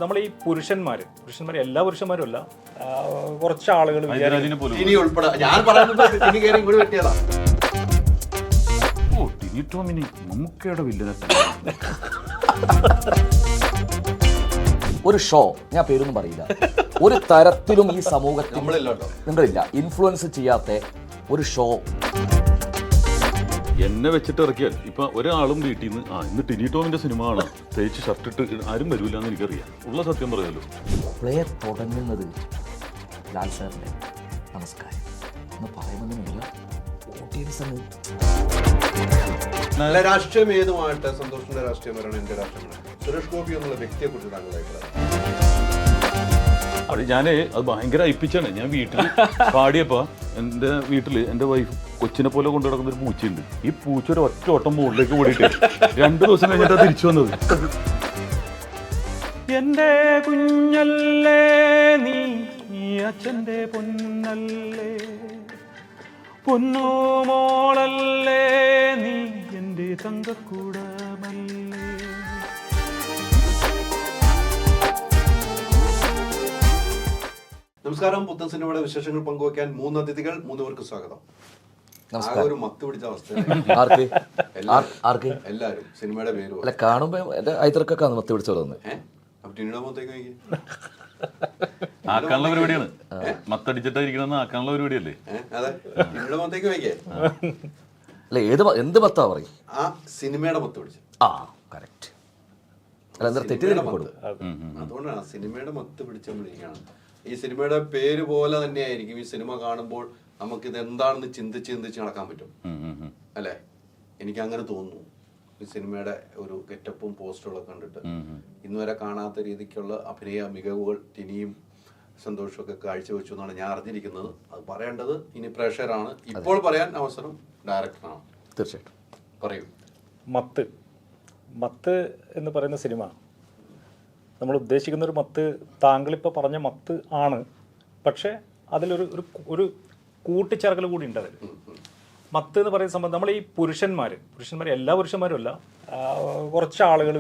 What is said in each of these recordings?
നമ്മൾ ഈ പുരുഷന്മാർ എല്ലാ പുരുഷന്മാരും അല്ല, കുറച്ച് ആളുകൾ ഇനി ഉൾപ്പെടെ ഞാൻ പറയുന്നത് ഇനി കയറി ഇങ്ങോട്ട് പറ്റിയതാ. ഓ ടിനി ടോമിനി മമ്മൂക്കയുടെ വില്ലനത്തെ ഒരു ഷോ, ഞാൻ പേരൊന്നും പറയില്ല, ഒരു തരത്തിലും ഈ സമൂഹത്തിൽ നിങ്ങളില്ല ഇൻഫ്ലുവൻസ് ചെയ്യാത്ത ഒരു ഷോ. എന്നെ വെച്ചിട്ട് ഇറക്കിയാൽ ഇപ്പൊ ഒരാളും വീട്ടിൽ നിന്ന് ഇന്ന് ടിനി ടോമിന്റെ സിനിമ കാണാം തേച്ച് ഷർട്ടിട്ട് ആരും വരൂല എന്ന് എനിക്കറിയാം. ഉള്ള സത്യം പറയാലോ. പ്ലേ തുടങ്ങുന്നത് ലാൽ സാറിന്റെ നമസ്കാരം എന്ന് പറയുന്നതിനുള്ള ഓഡിയൻസ് നല്ല രാഷ്ട്രീയം ഏതുമായിട്ട് സന്തോഷിന്റെ രാഷ്ട്രീയമാണ് എന്റെ രാഷ്ട്രീയമാണ്. സുരേഷ് ഗോപി എന്നുള്ള വ്യക്തിയെ കുറിച്ച് അത് ഞാൻ അത് ഭയങ്കര അയപ്പിച്ചാണ്. ഞാൻ വീട്ടിൽ പാടിയപ്പോ എൻ്റെ വീട്ടിൽ എൻ്റെ വൈഫ് കൊച്ചിനെ പോലെ കൊണ്ടു നടക്കുന്ന ഒരു പൂച്ചയുണ്ട്. ഈ പൂച്ച ഒരു ഒറ്റ ഓട്ടം മുകളിലേക്ക് ഓടിയിട്ട് 2 ദിവസം കഴിഞ്ഞിട്ടാണ് തിരിച്ചു വന്നത്. എന്റെ കുഞ്ഞല്ലേ നീ അച്ഛൻ്റെ പൊന്നല്ലേ, പൊന്നു മോളല്ലേ നീ എൻ്റെ തങ്കക്കൂടമല്ലേ. നമസ്കാരം. പുത്തൻ സിനിമയുടെ വിശേഷങ്ങൾ പങ്കുവയ്ക്കാൻ 3 അതിഥികൾ, 3 പേർക്ക് സ്വാഗതം. ഒരു മത്ത് പിടിച്ച അവസ്ഥ എല്ലാവരും സിനിമയുടെ പേര് അല്ല കാണുമ്പോ എന്റെ ഐതർക്കൊക്കെ മത്ത് പിടിച്ചു തോന്നുന്നത്. ആക്കാനുള്ള പരിപാടിയാണ്. മത്തടിച്ചിട്ടായിരിക്കണമെന്ന് ആക്കാനുള്ള പരിപാടിയല്ലേ? അതെ, ടിനിയുടെ മത്തേക്ക് വയ്ക്കേ. അല്ല എന്ത് മത്താ പറയും? ആ സിനിമയുടെ മത്ത് പിടിച്ച കറക്റ്റ്. അല്ല എന്താ തെറ്റിദ്ധരിക്കപ്പെടും. അതുകൊണ്ടാണ് സിനിമയുടെ മത്ത് പിടിച്ചുകൊണ്ടിരിക്കുകയാണ്. ഈ സിനിമയുടെ പേര് പോലെ തന്നെയായിരിക്കും ഈ സിനിമ കാണുമ്പോൾ നമുക്കിത് എന്താണെന്ന് ചിന്തിച്ച് നടക്കാൻ പറ്റും അല്ലെ? എനിക്ക് അങ്ങനെ തോന്നുന്നു. ഈ സിനിമയുടെ ഒരു ഗെറ്റപ്പും പോസ്റ്ററുകളൊക്കെ കണ്ടിട്ട് ഇന്നുവരെ കാണാത്ത രീതിക്കുള്ള അഭിനയ മികവുകൾ ടിനിയും സന്തോഷവും ഒക്കെ കാഴ്ചവെച്ചു എന്നാണ് ഞാൻ അറിഞ്ഞിരിക്കുന്നത്. അത് പറയേണ്ടത് ഇനി പ്രേക്ഷകരാണ്. ഇപ്പോൾ പറയാൻ അവസരം ഡയറക്ടറാണ്. തീർച്ചയായിട്ടും പറയൂ. മത്ത് എന്ന് പറയുന്ന സിനിമ നമ്മൾ ഉദ്ദേശിക്കുന്ന ഒരു മത്ത് താങ്കളിപ്പോൾ പറഞ്ഞ മത്ത് ആണ്. പക്ഷേ അതിലൊരു ഒരു കൂട്ടിച്ചേർക്കൽ കൂടി ഉണ്ട്. അതിൽ മത്ത് എന്ന് പറയുന്ന സംബന്ധം നമ്മൾ ഈ പുരുഷന്മാർ എല്ലാ പുരുഷന്മാരും അല്ല, കുറച്ച് ആളുകൾ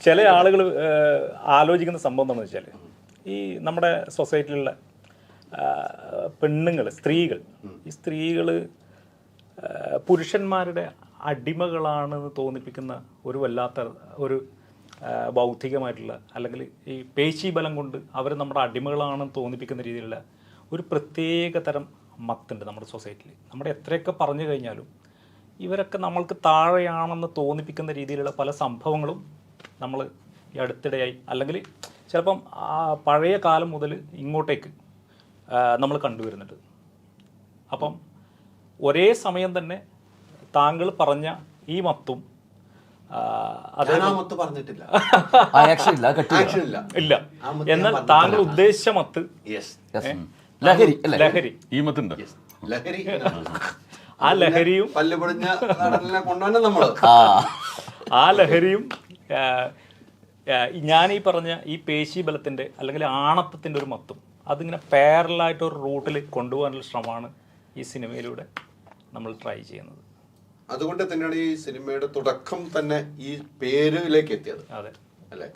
ചില ആളുകൾ ആലോചിക്കുന്ന സംഭവം എന്താണെന്ന് വെച്ചാൽ, ഈ നമ്മുടെ സൊസൈറ്റിയിലുള്ള പെണ്ണുങ്ങൾ, ഈ സ്ത്രീകൾ പുരുഷന്മാരുടെ അടിമകളാണെന്ന് തോന്നിപ്പിക്കുന്ന ഒരു വല്ലാത്ത ഒരു ബൗദ്ധികമായിട്ടുള്ള, അല്ലെങ്കിൽ ഈ പേശീബലം കൊണ്ട് അവർ നമ്മുടെ അടിമകളാണെന്ന് തോന്നിപ്പിക്കുന്ന രീതിയിലുള്ള ഒരു പ്രത്യേക തരം മത്തുണ്ട് നമ്മുടെ സൊസൈറ്റിയിൽ. നമ്മുടെ എത്രയൊക്കെ പറഞ്ഞു കഴിഞ്ഞാലും ഇവരൊക്കെ നമ്മൾക്ക് താഴെയാണെന്ന് തോന്നിപ്പിക്കുന്ന രീതിയിലുള്ള പല സംഭവങ്ങളും നമ്മൾ ഈ അടുത്തിടെയായി, അല്ലെങ്കിൽ ചിലപ്പം പഴയ കാലം മുതൽ ഇങ്ങോട്ടേക്ക് നമ്മൾ കണ്ടുവരുന്നുണ്ട്. അപ്പം ഒരേ സമയം തന്നെ താങ്കൾ പറഞ്ഞ ഈ മത്തും ഇല്ല, എന്നാൽ താങ്കൾ ഉദ്ദേശിച്ച മത്ത് ലഹരി, ഈ മത്തുണ്ട്. ആ ലഹരിയും ഞാൻ ഈ പറഞ്ഞ ഈ പേശി ബലത്തിന്റെ അല്ലെങ്കിൽ ആണത്തത്തിന്റെ ഒരു മത്തും അതിങ്ങനെ പാരലായിട്ട് ഒരു റൂട്ടിൽ കൊണ്ടുപോകാനുള്ള ശ്രമമാണ് ഈ സിനിമയിലൂടെ നമ്മൾ ട്രൈ ചെയ്യുന്നത്. അതുകൊണ്ട് തന്നെയാണ് ഈ സിനിമയുടെ തുടക്കം തന്നെ ഈ പേരിലേക്ക് എത്തിയത്. അതെ അല്ലെ?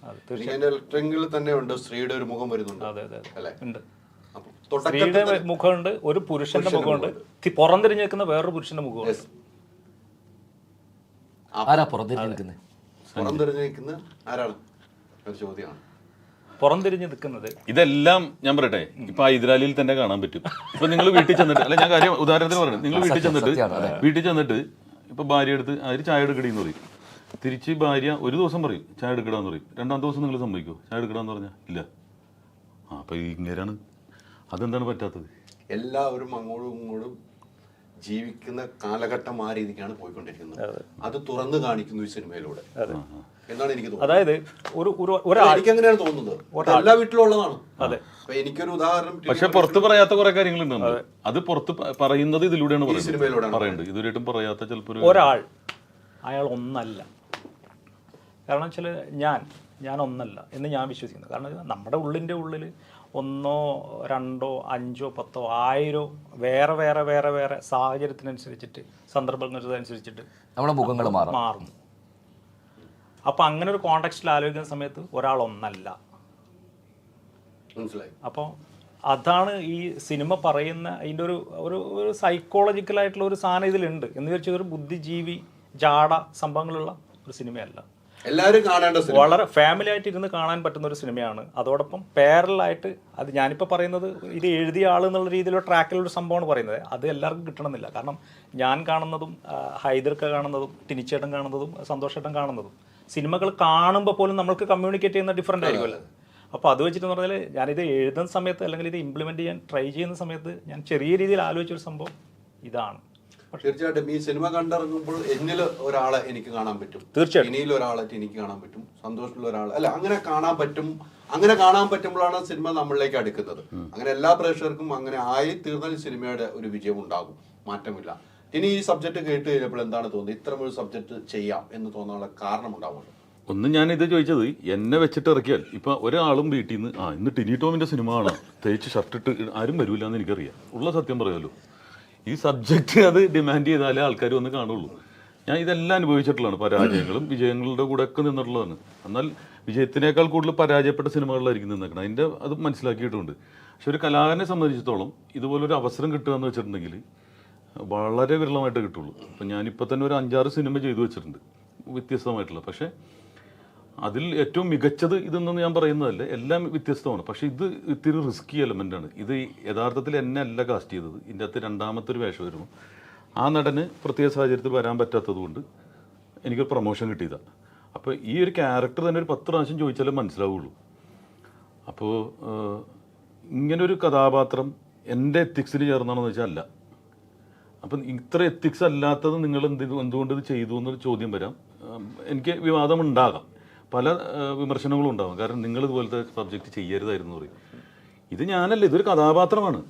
ലെറ്ററിംഗിൽ തന്നെ ഉണ്ട് സ്ത്രീയുടെ ഒരു മുഖം വരുന്നുണ്ട്. അല്ലെ? സ്ത്രീയുടെ മുഖമുണ്ട്, ഒരു പുരുഷന്റെ മുഖമുണ്ട്, പുറംതിരിഞ്ഞ് നിൽക്കുന്ന വേറൊരു പുരുഷന്റെ മുഖമുണ്ട്. പുറംതിരിഞ്ഞ് നിൽക്കുന്ന ആരാണ് ഒരു ചോദ്യമാണ്. പുറംതിരിഞ്ഞ് നിൽക്കുന്നത് ഇതെല്ലാം ഞാൻ പറയട്ടെ, ഇപ്പൊ ഹൈദരാലിയിൽ തന്നെ കാണാൻ പറ്റും. ഇപ്പൊ നിങ്ങൾ വീട്ടിൽ ചെന്നിട്ട്, അല്ല ഞാൻ കാര്യം ഉദാഹരണത്തിന് പറയണം, നിങ്ങൾ വീട്ടിൽ ചെന്നിട്ട് ഇപ്പൊ ഭാര്യ എടുത്ത് അതിൽ ചായ എടുക്കടിയെന്ന് പറയും. തിരിച്ച് ഭാര്യ ഒരു ദിവസം പറയും ചായ എടുക്കടാന്ന് പറയും. 2ാം ദിവസം നിങ്ങൾ സമ്മതിക്കോ ചായ എടുക്കടാന്ന് പറഞ്ഞാൽ? ഇല്ല. അപ്പൊ ഇങ്ങനെയാണ്. അതെന്താണ് പറ്റാത്തത്? എല്ലാവരും അങ്ങോട്ടും ഇങ്ങോട്ടും ജീവിക്കുന്ന കാലഘട്ടം ആ രീതിക്കാണ് പോയിക്കൊണ്ടിരിക്കുന്നത്. അത് തുറന്നു കാണിക്കുന്നു ഈ സിനിമയിലൂടെ എന്നാണ് എനിക്ക് തോന്നുന്നത്. അതായത് എനിക്ക് അങ്ങനെയാണ് തോന്നുന്നത്. എല്ലാ വീട്ടിലും ഉള്ളതാണ്. അതെ. എനിക്കൊരു ഉദാഹരണം, പക്ഷെ പുറത്ത് പറയാത്ത കുറെ കാര്യങ്ങളുണ്ട്. അത് പുറത്ത് പറയുന്നത് ഇതിലൂടെയാണ് പറയുന്നത്. ഇതുവരെയായിട്ടും പറയാത്ത ചിലപ്പോൾ ഒരാൾ അയാൾ ഒന്നല്ല. കാരണം വെച്ചാൽ ഞാൻ ഒന്നല്ല എന്ന് ഞാൻ വിശ്വസിക്കുന്നു. കാരണം നമ്മുടെ ഉള്ളിൽ 1, 2, 5, 10, 1000 വേറെ വേറെ വേറെ വേറെ സാഹചര്യത്തിനനുസരിച്ചിട്ട്, സന്ദർഭങ്ങൾക്കനുസരിച്ചിട്ട് നമ്മുടെ മുഖങ്ങൾ മാറും. അപ്പോൾ അങ്ങനെ ഒരു കോണ്ടെക്സ്റ്റിൽ ആലോചിക്കുന്ന സമയത്ത് ഒരാളൊന്നല്ല. മനസ്സിലായി. അപ്പോൾ അതാണ് ഈ സിനിമ പറയുന്ന അതിൻ്റെ ഒരു സൈക്കോളജിക്കലായിട്ടുള്ള ഒരു സാധനം ഇതിലുണ്ട്. എന്ന് വെച്ചാൽ ഒരു ബുദ്ധിജീവി ജാട സംഭവങ്ങളുള്ള ഒരു സിനിമയല്ല. എല്ലാവരും കാണേണ്ട സിനിമ, വളരെ ഫാമിലി ആയിട്ട് ഇരുന്ന് കാണാൻ പറ്റുന്ന ഒരു സിനിമയാണ്. അതോടൊപ്പം പാരലായിട്ട് അത് ഞാനിപ്പോൾ പറയുന്നത് ഇത് എഴുതിയ ആൾ എന്നുള്ള രീതിയിലുള്ള ട്രാക്കിലുള്ള സംഭവമാണ് പറയുന്നത്. അത് എല്ലാവർക്കും കിട്ടണമെന്നില്ല. കാരണം ഞാൻ കാണുന്നതും ഹൈദർക്ക കാണുന്നതും ടിനിച്ചേട്ടൻ കാണുന്നതും സന്തോഷേട്ടൻ കാണുന്നതും സിനിമകൾ കാണുമ്പോൾ പോലും നമ്മൾക്ക് കമ്മ്യൂണിക്കേറ്റ് ചെയ്യുന്ന ഡിഫറൻ്റ് ആയിരിക്കുമല്ലോ. അപ്പോൾ അത് വെച്ചിട്ട് പറഞ്ഞാൽ ഞാനിത് എഴുതുന്ന സമയത്ത് അല്ലെങ്കിൽ ഇത് ഇംപ്ലിമെൻറ്റ് ചെയ്യാൻ ട്രൈ ചെയ്യുന്ന സമയത്ത് ഞാൻ ചെറിയ രീതിയിൽ ആലോചിച്ചൊരു സംഭവം ഇതാണ്. തീർച്ചയായിട്ടും ഈ സിനിമ കണ്ടിറങ്ങുമ്പോൾ എന്നിൽ ഒരാളെ എനിക്ക് കാണാൻ പറ്റും, തീർച്ചയായിട്ടും ഇനിയിൽ ഒരാളായിട്ട് എനിക്ക് കാണാൻ പറ്റും, സന്തോഷമുള്ള ഒരാൾ അല്ല അങ്ങനെ കാണാൻ പറ്റും. അങ്ങനെ കാണാൻ പറ്റുമ്പോഴാണ് സിനിമ നമ്മളിലേക്ക് അടുക്കുന്നത്. അങ്ങനെ എല്ലാ പ്രേക്ഷകർക്കും അങ്ങനെ ആയി തീർന്നാൽ സിനിമയുടെ ഒരു വിജയം ഉണ്ടാകും, മാറ്റമില്ല. ഇനി ഈ സബ്ജക്ട് കേട്ട് കഴിഞ്ഞപ്പോൾ എന്താണ് തോന്നുന്നത്, ഇത്തരമൊരു സബ്ജക്ട് ചെയ്യാം എന്ന് തോന്നാനുള്ള കാരണം ഉണ്ടാവുമല്ലോ? ഒന്ന് ഞാനിത് ചോദിച്ചത് എന്നെ വെച്ചിട്ട് ഇറക്കിയാൽ ഇപ്പം ഒരാളും വീട്ടിൽ നിന്ന് ഇന്ന് ടിനി ടോമിൻ്റെ സിനിമ കാണാം തേച്ച് ഷർട്ടിട്ട് ആരും വരില്ല എന്ന് എനിക്കറിയാം. ഉള്ള സത്യം പറയാമല്ലോ, ഈ സബ്ജക്റ്റ് അത് ഡിമാൻഡ് ചെയ്താലേ ആൾക്കാർ വന്ന് കാണുള്ളൂ. ഞാൻ ഇതെല്ലാം അനുഭവിച്ചിട്ടുള്ളതാണ്, പരാജയങ്ങളും വിജയങ്ങളുടെ കൂടെ ഒക്കെ നിന്നിട്ടുള്ളതാണ്. എന്നാൽ വിജയത്തിനേക്കാൾ കൂടുതൽ പരാജയപ്പെട്ട സിനിമകളിലായിരിക്കും നിന്നേക്കണം, അതിൻ്റെ അത് മനസ്സിലാക്കിയിട്ടുണ്ട്. പക്ഷെ ഒരു കലാകാരനെ സംബന്ധിച്ചിടത്തോളം ഇതുപോലൊരു അവസരം കിട്ടുക എന്ന് വെച്ചിട്ടുണ്ടെങ്കിൽ വളരെ വിരളമായിട്ട് കിട്ടുള്ളൂ. അപ്പം ഞാനിപ്പോൾ തന്നെ ഒരു 5-6 സിനിമ ചെയ്തു വെച്ചിട്ടുണ്ട് വ്യത്യസ്തമായിട്ടുള്ള. പക്ഷേ അതിൽ ഏറ്റവും മികച്ചത് ഇതെന്ന് ഞാൻ പറയുന്നതല്ല, എല്ലാം വ്യത്യസ്തമാണ്. പക്ഷേ ഇത് ഇത്തിരി റിസ്കി എലമെൻ്റാണ്. ഇത് യഥാർത്ഥത്തിൽ എന്നെ അല്ല കാസ്റ്റ് ചെയ്തത്. ഇതിൻ്റെ അകത്ത് രണ്ടാമത്തെ ഒരു വേഷം വരുമ്പോൾ ആ നടന് പ്രത്യേക സാഹചര്യത്തിൽ വരാൻ പറ്റാത്തത് കൊണ്ട് എനിക്ക് പ്രൊമോഷൻ കിട്ടിയതാണ്. അപ്പോൾ ഈ ഒരു ക്യാരക്ടർ തന്നെ ഒരു 10 പ്രാവശ്യം ചോദിച്ചാലേ മനസ്സിലാവുള്ളൂ. അപ്പോൾ ഇങ്ങനൊരു കഥാപാത്രം എൻ്റെ എത്തിക്സിന് ചേർന്നാണെന്ന് വെച്ചാൽ അല്ല. അപ്പം ഇത്ര എത്തിക്സ് അല്ലാത്തത് നിങ്ങൾ എന്തുകൊണ്ട് ഇത് ചെയ്തു എന്നൊരു ചോദ്യം വരാം. എനിക്ക് വിവാദം ഉണ്ടാകാം, പല വിമർശനങ്ങളും ഉണ്ടാകും. കാരണം നിങ്ങൾ ഇതുപോലത്തെ സബ്ജക്റ്റ് ചെയ്യരുതായിരുന്നു പറയും. ഇത് ഞാനല്ല, ഇതൊരു കഥാപാത്രമാണ്.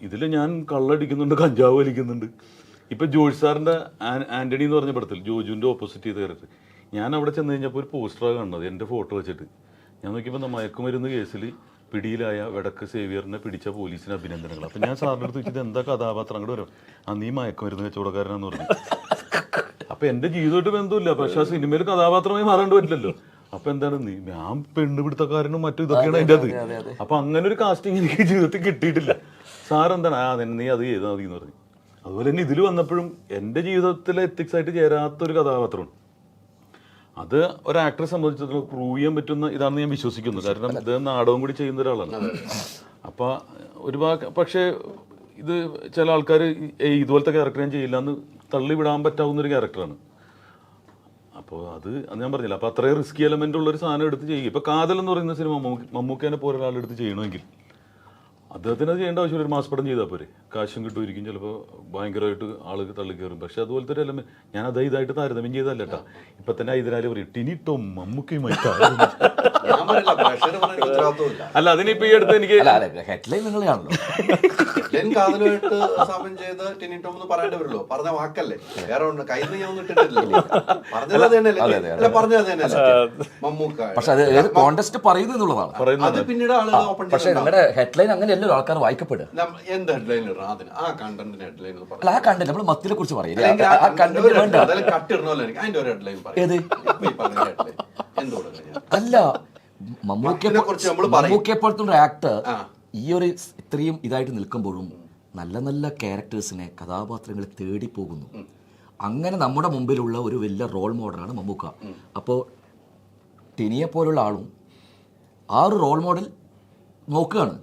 ഇതിൽ ഞാൻ കള്ളടിക്കുന്നുണ്ട്, കഞ്ചാവ് വലിക്കുന്നുണ്ട്. ഇപ്പം ജോർജ് സാറിൻ്റെ ആൻ്റണി എന്ന് പറഞ്ഞ പടത്തിൽ ജോജുവിൻ്റെ ഓപ്പോസിറ്റ് ചെയ്ത ക്യാരക്ടർ ഞാൻ അവിടെ ചെന്ന് കഴിഞ്ഞപ്പോൾ ഒരു പോസ്റ്ററാണ് കാണുന്നത് എൻ്റെ ഫോട്ടോ വെച്ചിട്ട്. ഞാൻ നോക്കിയപ്പോൾ മയക്കുമരുന്ന് കേസിൽ പിടിയിലായ വടക്ക് സേവിയറിനെ പിടിച്ച പോലീസിന് അഭിനന്ദനങ്ങൾ. അപ്പം ഞാൻ സാറിൻ്റെ അടുത്ത് വെച്ചിട്ട് എന്താ കഥാപാത്രം അങ്ങോട്ട് വരും, നീ മയക്കുമരുന്ന് കച്ചവടക്കാരനാന്ന് പറഞ്ഞു. അപ്പം എൻ്റെ ജീവിതമായിട്ട് ബന്ധമില്ല, പക്ഷെ ആ സിനിമയിൽ കഥാപാത്രമായി മാറേണ്ടി പറ്റില്ലല്ലോ. അപ്പൊ എന്താണ് ഞാൻ പെണ്ണുപിടുത്തക്കാരനും മറ്റും ഇതൊക്കെയാണ് അതിൻ്റെ അത്. അപ്പൊ അങ്ങനെ ഒരു കാസ്റ്റിംഗ് എനിക്ക് ജീവിതത്തിൽ കിട്ടിയിട്ടില്ല. സാറെന്താണ് നീ അത് ചെയ്താൽ മതി എന്ന് പറഞ്ഞു. അതുപോലെ തന്നെ ഇതിൽ വന്നപ്പോഴും എൻ്റെ ജീവിതത്തിലെ എത്തിക്സ് ആയിട്ട് ചേരാത്തൊരു കഥാപാത്രമാണ്. അത് ഒരു ആക്ടറെ സംബന്ധിച്ചിടത്തോളം പ്രൂവ് ചെയ്യാൻ പറ്റുന്ന ഇതാണെന്ന് ഞാൻ വിശ്വസിക്കുന്നു. കാരണം ഇത് നാടകം കൂടി ചെയ്യുന്ന ഒരാളാണ്. അപ്പൊ പക്ഷേ ഇത് ചില ആൾക്കാർ ഇതുപോലത്തെ ക്യാരക്ടർ ഞാൻ ചെയ്യില്ല എന്ന് തള്ളിവിടാൻ പറ്റാവുന്ന ഒരു ക്യാരക്ടറാണ്. അപ്പോൾ അത് ഞാൻ പറഞ്ഞില്ല. അപ്പോൾ അത്രയും റിസ്കി എലമെൻ്റ് ഉള്ളൊരു സാധനം എടുത്ത് ചെയ്യും. ഇപ്പോൾ കാതൽ എന്ന് പറയുന്ന സിനിമ മമ്മൂക്കേനെ പോലെ ഒരാളെടുത്ത് ചെയ്യണമെങ്കിൽ അദ്ദേഹത്തിന് അത് ചെയ്യേണ്ട ആവശ്യമില്ല, ഒരു മാസപ്പടം ചെയ്താൽ പോരെ, കാശും കിട്ടുമായിരിക്കും, ചിലപ്പോൾ ഭയങ്കരമായിട്ട് ആളുകൾ തള്ളിക്കയറും. പക്ഷെ അതുപോലത്തെ ഒരു എലമെന്റ് ഞാൻ ഇതായിട്ട് താരതമ്യം ചെയ്തല്ല കേട്ടോ. ഇപ്പൊ തന്നെ ഹൈദരാലി പറയും ടിനി ടോം മമ്മൂക്കയുമായിട്ട് അല്ല, അതിനിപ്പോ ഈ അടുത്ത് എനിക്ക് ഹെഡ്ലൈൻ നിങ്ങളെയാണല്ലോ കാതലുമായിട്ട് സമയം ചെയ്ത് ടിനി ടോം എന്ന് പറയേണ്ടി വരുമല്ലോ, പറഞ്ഞ വാക്കല്ലേ, വേറെ കയ്യിൽ നിന്ന് ഞാൻ ഒന്നും ഇട്ടിട്ടില്ലല്ലോ, പറഞ്ഞത് തന്നെയല്ലേ, പറഞ്ഞത് തന്നെയല്ലേ മമ്മൂക്ക. പക്ഷെ അത് കോണ്ടസ്റ്റ് പറയുന്നു എന്നുള്ളതാണ്. അത് പിന്നീട് ആളുകൾ ഓപ്പൺ പക്ഷെ നിങ്ങളുടെ ഹെഡ്ലൈൻ അങ്ങനെയല്ലോ ആൾക്കാർ വായിക്കപ്പെടുക. എന്ത് ഹെഡ്ലൈൻ ഇടണം, അതിന് ആ കണ്ടന്റിന് ഹെഡ്ലൈൻ അല്ല, ആ കണ്ടന്റ് നമ്മൾ മത്തിനെ കുറിച്ച് പറയില്ല, കട്ടിടണല്ലോ എനിക്ക് അതിന്റെ ഒരു ഹെഡ്ലൈൻ അല്ല. മമ്മൂക്കയെ പോലത്തെ ഒരു ആക്ടർ ഈ ഒരു ഇത്രയും ഇതായിട്ട് നിൽക്കുമ്പോഴും നല്ല നല്ല ക്യാരക്ടേഴ്സിനെ കഥാപാത്രങ്ങളെ തേടി പോകുന്നു. അങ്ങനെ നമ്മുടെ മുമ്പിലുള്ള ഒരു വലിയ റോൾ മോഡലാണ് മമ്മൂക്ക. അപ്പോൾ ടിനിയെ പോലുള്ള ആളും ആ ഒരു റോൾ മോഡൽ നോക്കുകയാണ്.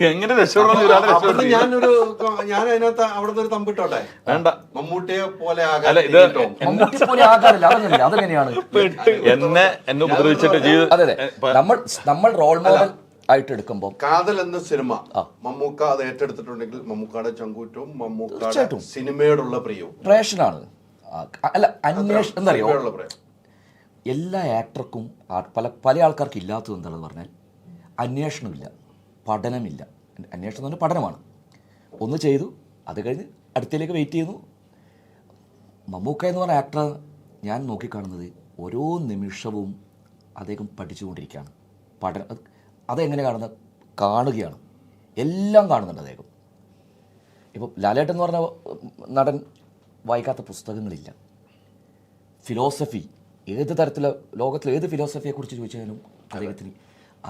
എങ്ങനെ രക്ഷപ്പെടണം? ഞാൻ അതിനകത്ത് അവിടുത്തെ ഒരു തമ്പിട്ടോട്ടെ, വേണ്ട മമ്മൂട്ടിയെ പോലെ മമ്മൂട്ടിയെ പോലെ ആകാറില്ല. അതെങ്ങനെയാണ് എന്നെ ഉപദ്രവിച്ചിട്ട് അതെ നമ്മൾ റോൾ മോഡൽ ആയിട്ട് എടുക്കുമ്പോൾ കാതൽ എന്ന സിനിമ മമ്മൂക്ക അത് ഏറ്റെടുത്തിട്ടുണ്ടെങ്കിൽ മമ്മൂക്കയുടെ ചങ്കൂറ്റവും മമ്മൂക്കയുടെ സിനിമയോടുള്ള പ്രിയവും പ്രേഷനാണ്. അല്ല, അന്വേഷണം എന്തറിയോ, എല്ലാ ആക്ടർക്കും പല ആൾക്കാർക്ക് ഇല്ലാത്തത് എന്താണെന്ന് പറഞ്ഞാൽ അന്വേഷണമില്ല, പഠനമില്ല. അന്വേഷണം എന്ന് പറഞ്ഞാൽ പഠനമാണ്. ഒന്ന് ചെയ്തു, അത് കഴിഞ്ഞ് അടുത്തേക്ക് വെയിറ്റ് ചെയ്യുന്നു. മമ്മൂക്ക എന്ന് പറഞ്ഞ ആക്ടർ ഞാൻ നോക്കിക്കാണുന്നത് ഓരോ നിമിഷവും അദ്ദേഹം പഠിച്ചുകൊണ്ടിരിക്കുകയാണ്. അതെങ്ങനെ കാണുകയാണ്, എല്ലാം കാണുന്നുണ്ട് അദ്ദേഹം. ഇപ്പോൾ ലാലേട്ടൻ എന്ന് പറഞ്ഞ നടൻ വായിക്കാത്ത പുസ്തകങ്ങളില്ല. ഫിലോസഫി, ഏത് തരത്തിലുള്ള ലോകത്തിലെ ഏത് ഫിലോസഫിയെക്കുറിച്ച് ചോദിച്ചാലും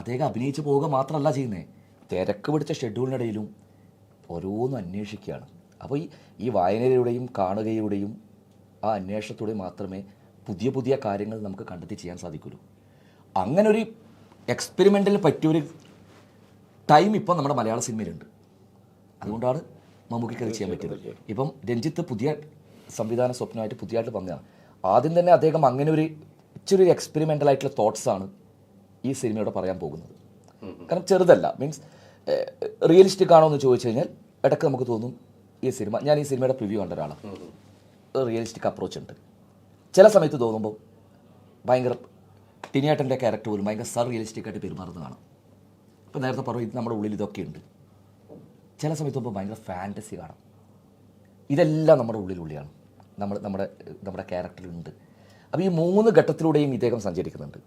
അദ്ദേഹം അഭിനയിച്ച് പോവുക മാത്രമല്ല ചെയ്യുന്നത്, തിരക്ക് പിടിച്ച ഷെഡ്യൂളിനിടയിലും ഓരോന്നും അന്വേഷിക്കുകയാണ്. അപ്പോൾ ഈ വായനയിലൂടെയും കാണുകയിലൂടെയും ആ അന്വേഷണത്തോടെ മാത്രമേ പുതിയ പുതിയ കാര്യങ്ങൾ നമുക്ക് കണ്ടെത്തി ചെയ്യാൻ സാധിക്കുള്ളൂ. അങ്ങനെ ഒരു എക്സ്പെരിമെൻറ്റിന് പറ്റിയൊരു ടൈം ഇപ്പം നമ്മുടെ മലയാള സിനിമയിലുണ്ട്. അതുകൊണ്ടാണ് മമ്മൂക്കിക്ക് അത് ചെയ്യാൻ പറ്റിയത്. ഇപ്പം രഞ്ജിത്ത് പുതിയ സംവിധാന സ്വപ്നമായിട്ട് പുതിയതായിട്ട് വന്നതാണ്. ആദ്യം തന്നെ അദ്ദേഹം അങ്ങനെ ഒരു ഇച്ചിരി എക്സ്പെരിമെൻ്റൽ ആയിട്ടുള്ള തോട്ട്സാണ് ഈ സിനിമയോട് പറയാൻ പോകുന്നത്. കാരണം ചെറുതല്ല, മീൻസ് റിയലിസ്റ്റിക് ആണോ എന്ന് ചോദിച്ചു കഴിഞ്ഞാൽ ഇടയ്ക്ക് നമുക്ക് തോന്നും ഈ സിനിമ, ഞാൻ ഈ സിനിമയുടെ പ്രിവ്യൂ കണ്ട ഒരാളാണ്, റിയലിസ്റ്റിക് അപ്രോച്ച് ഉണ്ട്. ചില സമയത്ത് തോന്നുമ്പോൾ ഭയങ്കര ടിനിയേട്ടൻ്റെ ക്യാരക്ടർ പോലും ഭയങ്കര സർ റിയലിസ്റ്റിക് ആയിട്ട് പെരുമാറുന്നത് കാണാം. ഇപ്പോൾ നേരത്തെ പറഞ്ഞു ഇത് നമ്മുടെ ഉള്ളിൽ ഇതൊക്കെ ഉണ്ട്. ചില സമയത്ത് നോക്കുമ്പോൾ ഭയങ്കര ഫാൻറ്റസി കാണാം. ഇതെല്ലാം നമ്മുടെ ഉള്ളിലാണ്, നമ്മുടെ ക്യാരക്ടറിലുണ്ട്. അപ്പോൾ ഈ 3 ഘട്ടത്തിലൂടെയും ഇദ്ദേഹം സഞ്ചരിക്കുന്നുണ്ട്.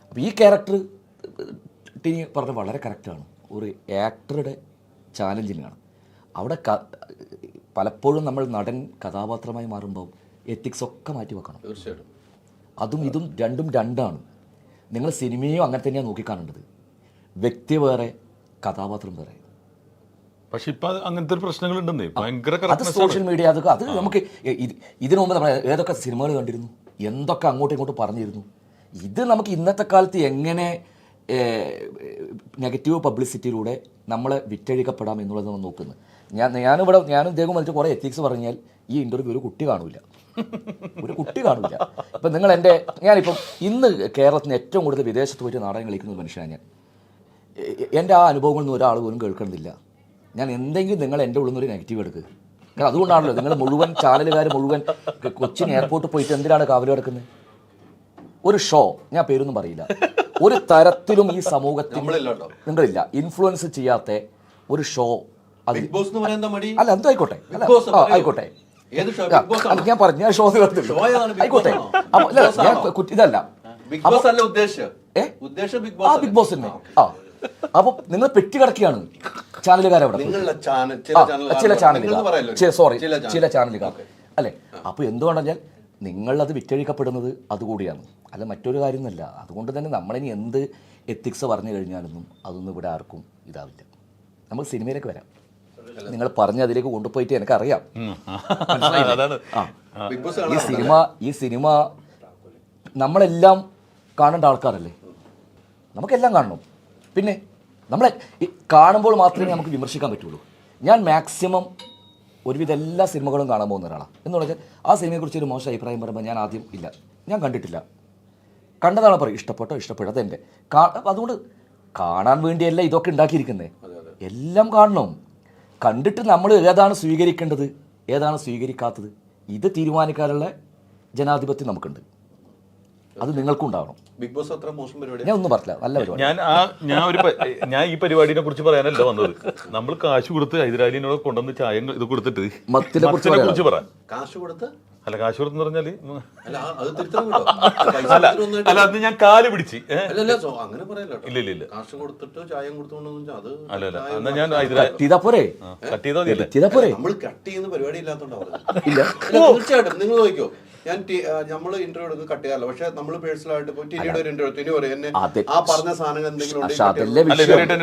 അപ്പോൾ ഈ ക്യാരക്ടർ ടിനി പറഞ്ഞ വളരെ കറക്റ്റാണ്, ഒരു ആക്ടറുടെ ചാലഞ്ചിങ്ങാണ്. അവിടെ പലപ്പോഴും നമ്മൾ നടൻ കഥാപാത്രമായി മാറുമ്പോൾ എത്തിക്സ് ഒക്കെ മാറ്റി വെക്കണം. തീർച്ചയായിട്ടും അതും ഇതും രണ്ടാണ്. നിങ്ങൾ സിനിമയും അങ്ങനെ തന്നെയാണ് നോക്കിക്കാണേണ്ടത്. വ്യക്തി വേറെ, കഥാപാത്രം വേറെ. പക്ഷെ ഇപ്പൊ അങ്ങനത്തെ ഒരു പ്രശ്നങ്ങളുണ്ടെന്നേ, ഭയങ്കര അത് സോഷ്യൽ മീഡിയ അത് നമുക്ക് ഇതിനു മുമ്പ് നമ്മൾ ഏതൊക്കെ സിനിമകൾ കണ്ടിരുന്നു, എന്തൊക്കെ അങ്ങോട്ടും ഇങ്ങോട്ടും പറഞ്ഞിരുന്നു. ഇത് നമുക്ക് ഇന്നത്തെ കാലത്ത് എങ്ങനെ നെഗറ്റീവ് പബ്ലിസിറ്റിയിലൂടെ നമ്മളെ വിറ്റഴിക്കപ്പെടാം എന്നുള്ളത് നമ്മൾ നോക്കുന്നത്. ഞാനും ഇദ്ദേഹം വലിച്ച് കുറേ എത്തിക്സ് പറഞ്ഞാൽ ഈ ഇൻ്റർവ്യൂ ഒരു കുട്ടി കാണില്ല. ഇപ്പം നിങ്ങൾ ഞാനിപ്പം ഇന്ന് കേരളത്തിന് ഏറ്റവും കൂടുതൽ വിദേശത്ത് പോയിട്ട് നാടകം കളിക്കുന്ന ഒരു മനുഷ്യനാണ് ഞാൻ. എൻ്റെ ആ അനുഭവങ്ങളൊന്നും ഒരാൾ പോലും കേൾക്കണമെന്നില്ല. ഞാൻ എന്തെങ്കിലും നിങ്ങൾ എൻ്റെ ഉള്ളിൽ നിന്നൊരു നെഗറ്റീവ് എടുക്കുക. കാരണം അതുകൊണ്ടാണല്ലോ നിങ്ങൾ മുഴുവൻ ചാനലുകാർ മുഴുവൻ കൊച്ചിൻ എയർപോർട്ടിൽ പോയിട്ട് എന്തിനാണ് കാവൽ കിടക്കുന്നത്? ഒരു ഷോ, ഞാൻ പേരൊന്നും പറയില്ല, ഒരു തരത്തിലും ഈ സമൂഹത്തിൽ നിങ്ങളില്ല ഇൻഫ്ലുവൻസ് ചെയ്യാത്ത ഒരു ഷോ. അല്ല എന്തോ ആയിക്കോട്ടെ, ആയിക്കോട്ടെ, ഞാൻ പറഞ്ഞു, ഞാൻ ഷോ ആയിക്കോട്ടെ. ഇതല്ല ബിഗ് ബോസ് തന്നെ. അപ്പൊ നിങ്ങൾ പെട്ടി കിടക്കുകയാണ് ചാനലുകാരവിടെ, ചില ചാനലുകാർ അല്ലെ. അപ്പൊ എന്തുകൊണ്ടെന്നാൽ നിങ്ങളത് വിറ്റഴിക്കപ്പെടുന്നത് അതുകൂടിയാണ്, അല്ല മറ്റൊരു കാര്യമൊന്നുമല്ല. അതുകൊണ്ട് തന്നെ നമ്മളിനി എന്ത് എത്തിക്സ് പറഞ്ഞു കഴിഞ്ഞാലൊന്നും അതൊന്നും ഇവിടെ ആർക്കും ഇതാവില്ല. നമ്മൾ സിനിമയിലേക്ക് വരാം. നിങ്ങൾ പറഞ്ഞ അതിലേക്ക് കൊണ്ടുപോയിട്ട് എനിക്കറിയാം. ഈ സിനിമ നമ്മളെല്ലാം കാണേണ്ട ആൾക്കാരല്ലേ, നമുക്കെല്ലാം കാണണം. പിന്നെ നമ്മളെ കാണുമ്പോൾ മാത്രമേ നമുക്ക് വിമർശിക്കാൻ പറ്റുള്ളൂ. ഞാൻ മാക്സിമം ഒരുവിധ എല്ലാ സിനിമകളും കാണാൻ പോകുന്ന ഒരാളാണ്. എന്ന് പറഞ്ഞാൽ ആ സിനിമയെക്കുറിച്ച് ഒരു മോശം അഭിപ്രായം പറയുമ്പോൾ ഞാൻ ആദ്യം ഇല്ല, ഞാൻ കണ്ടിട്ടില്ല, കണ്ടതാണ് പറയും, ഇഷ്ടപ്പെട്ടു അതെൻ്റെ. അതുകൊണ്ട് കാണാൻ വേണ്ടിയല്ല ഇതൊക്കെ ഉണ്ടാക്കിയിരിക്കുന്നത്, എല്ലാം കാണണം. കണ്ടിട്ട് നമ്മൾ ഏതാണ് സ്വീകരിക്കേണ്ടത് ഏതാണ് സ്വീകരിക്കാത്തത് ഇത് തീരുമാനിക്കാനുള്ള ജനാധിപത്യം നമുക്കുണ്ട്. അത് നിങ്ങൾക്കും ഉണ്ടാവണം. ബിഗ് ബോസ് അത്ര മോശം പരിപാടി ഞാൻ ഒന്നും പറഞ്ഞില്ല, നല്ല പരിപാടി. ഞാൻ ഈ പരിപാടിനെ കുറിച്ച് പറയാനല്ല വന്നത്. നമ്മൾ കാശ് കൊടുത്ത് ഹൈദരാലിനോട് കൊണ്ടുവന്ന് ചായ ഇത് കൊടുത്തിട്ട് മത്തിനെ കുറിച്ച് പറയാം. കാശ് കൊടുത്ത് അല്ല, കാശ് കൊടുത്തെന്ന് പറഞ്ഞാല് അല്ല അത് ഞാൻ കാല് പിടിച്ച് അങ്ങനെ പറയല്ലോ. ഇല്ല കാശ് കൊടുത്തിട്ട് ചായം കൊടുത്തോണ്ട് അത് അല്ല എന്നാ ഞാൻ ഹൈദരാലി നമ്മൾ കട്ട് ചെയ്യുന്ന പരിപാടി ഇല്ലാത്തോണ്ടാവും. തീർച്ചയായിട്ടും നിങ്ങൾ നോക്കിക്കോ, ഞാൻ നമ്മള് ഇന്റർവ്യൂ എടുക്കുക കട്ട് ചെയ്യാറില്ല. പക്ഷെ നമ്മൾ പേഴ്സണൽ ആയിട്ട് ടിനിയുടെ ഒരു ഇന്റർവ്യൂ, ടിനി പറയും എന്നെ ആ പറഞ്ഞ സാധനങ്ങൾ എന്തെങ്കിലും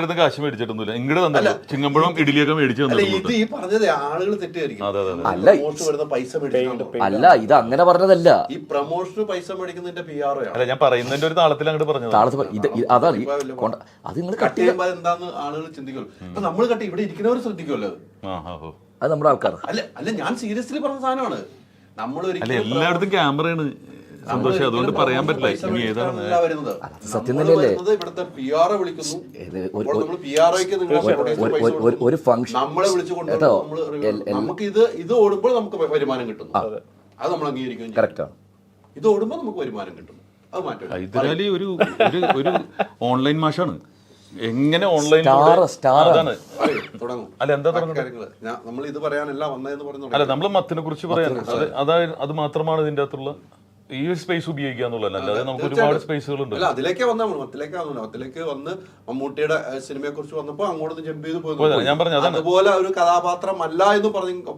എന്റെ കാശ് മേടിച്ചിട്ടൊന്നുമില്ല, ഇങ്ങോട്ട് തന്നല്ല ചിങ്ങമ്പഴം ഇഡലിയൊക്കെ മേടിച്ചു. ഇത് ഈ പറഞ്ഞത് ആളുകൾ തെറ്റായിരിക്കും. വരുന്ന പൈസ മേടിക്കണം. അല്ല, ഇത് അങ്ങനെ പറഞ്ഞതല്ല. ഈ പ്രൊമോഷന് പൈസ മേടിക്കുന്നതിന്റെ PR അല്ല, ഞാൻ പറയുന്നതിന്റെ ഒരു താളത്തിൽ അങ്ങോട്ട് പറഞ്ഞത്. അത് നിങ്ങൾ കട്ട് ചെയ്യുമ്പോൾ എന്താന്ന് ആളുകൾ ചിന്തിക്കുമല്ലോ. ഇപ്പൊ നമ്മൾ കട്ട് ഇവിടെ ഇരിക്കുന്നവർ ശ്രദ്ധിക്കുമല്ലോ. അത് നമ്മുടെ ആൾക്കാർ അല്ല ഞാൻ സീരിയസ്ലി പറഞ്ഞ സാധനമാണ്. എല്ലായിടത്തും ക്യാമറയാണ് സന്തോഷം, അതുകൊണ്ട് പറയാൻ പറ്റില്ല ഇനി ഏതാണ് സത്യം തന്നെയല്ലേ. ഇവിടുത്തെ PR വിളിക്കുന്നു, ഒരു ഫംഗ്ഷൻ നമ്മളെ വിളിച്ചുകൊണ്ട് നമുക്ക് ഇത് ഓടുമ്പോൾ നമുക്ക് വരുമാനം കിട്ടുന്നു, അത് നമ്മൾ അംഗീകരിക്കും. കറക്റ്റാണ്. ഇത് ഓടുമ്പോൾ നമുക്ക് വരുമാനം കിട്ടുന്നു, അത് മാറ്റം. ഹൈദരാലി ഒരു ഓൺലൈൻ മാഷാണ്. എങ്ങനെ ഓൺലൈൻ അല്ല എന്താ നമ്മൾ ഇത് പറയാനല്ല വന്നതെന്ന് പറഞ്ഞു. അല്ല, നമ്മൾ മത്തിനെ കുറിച്ച് പറയാൻ അത് മാത്രമാണ് ഇതിന്റെ അകത്തുള്ള ഈ സ്പേസ് ഉപയോഗിക്കുക എന്നുള്ളത്. അല്ലാതെ നമുക്ക് ഒരുപാട് സ്പേസുകളുണ്ട്. അല്ല, അതിലേക്ക് മത്തിലേക്ക് വന്ന് മമ്മൂട്ടിയുടെ സിനിമയെ കുറിച്ച് വന്നപ്പോ അങ്ങോട്ട് ജമ്പ് ചെയ്ത് പോയി. ഞാൻ പറഞ്ഞു അതുപോലെ ഒരു കഥാപാത്രം അല്ല എന്ന്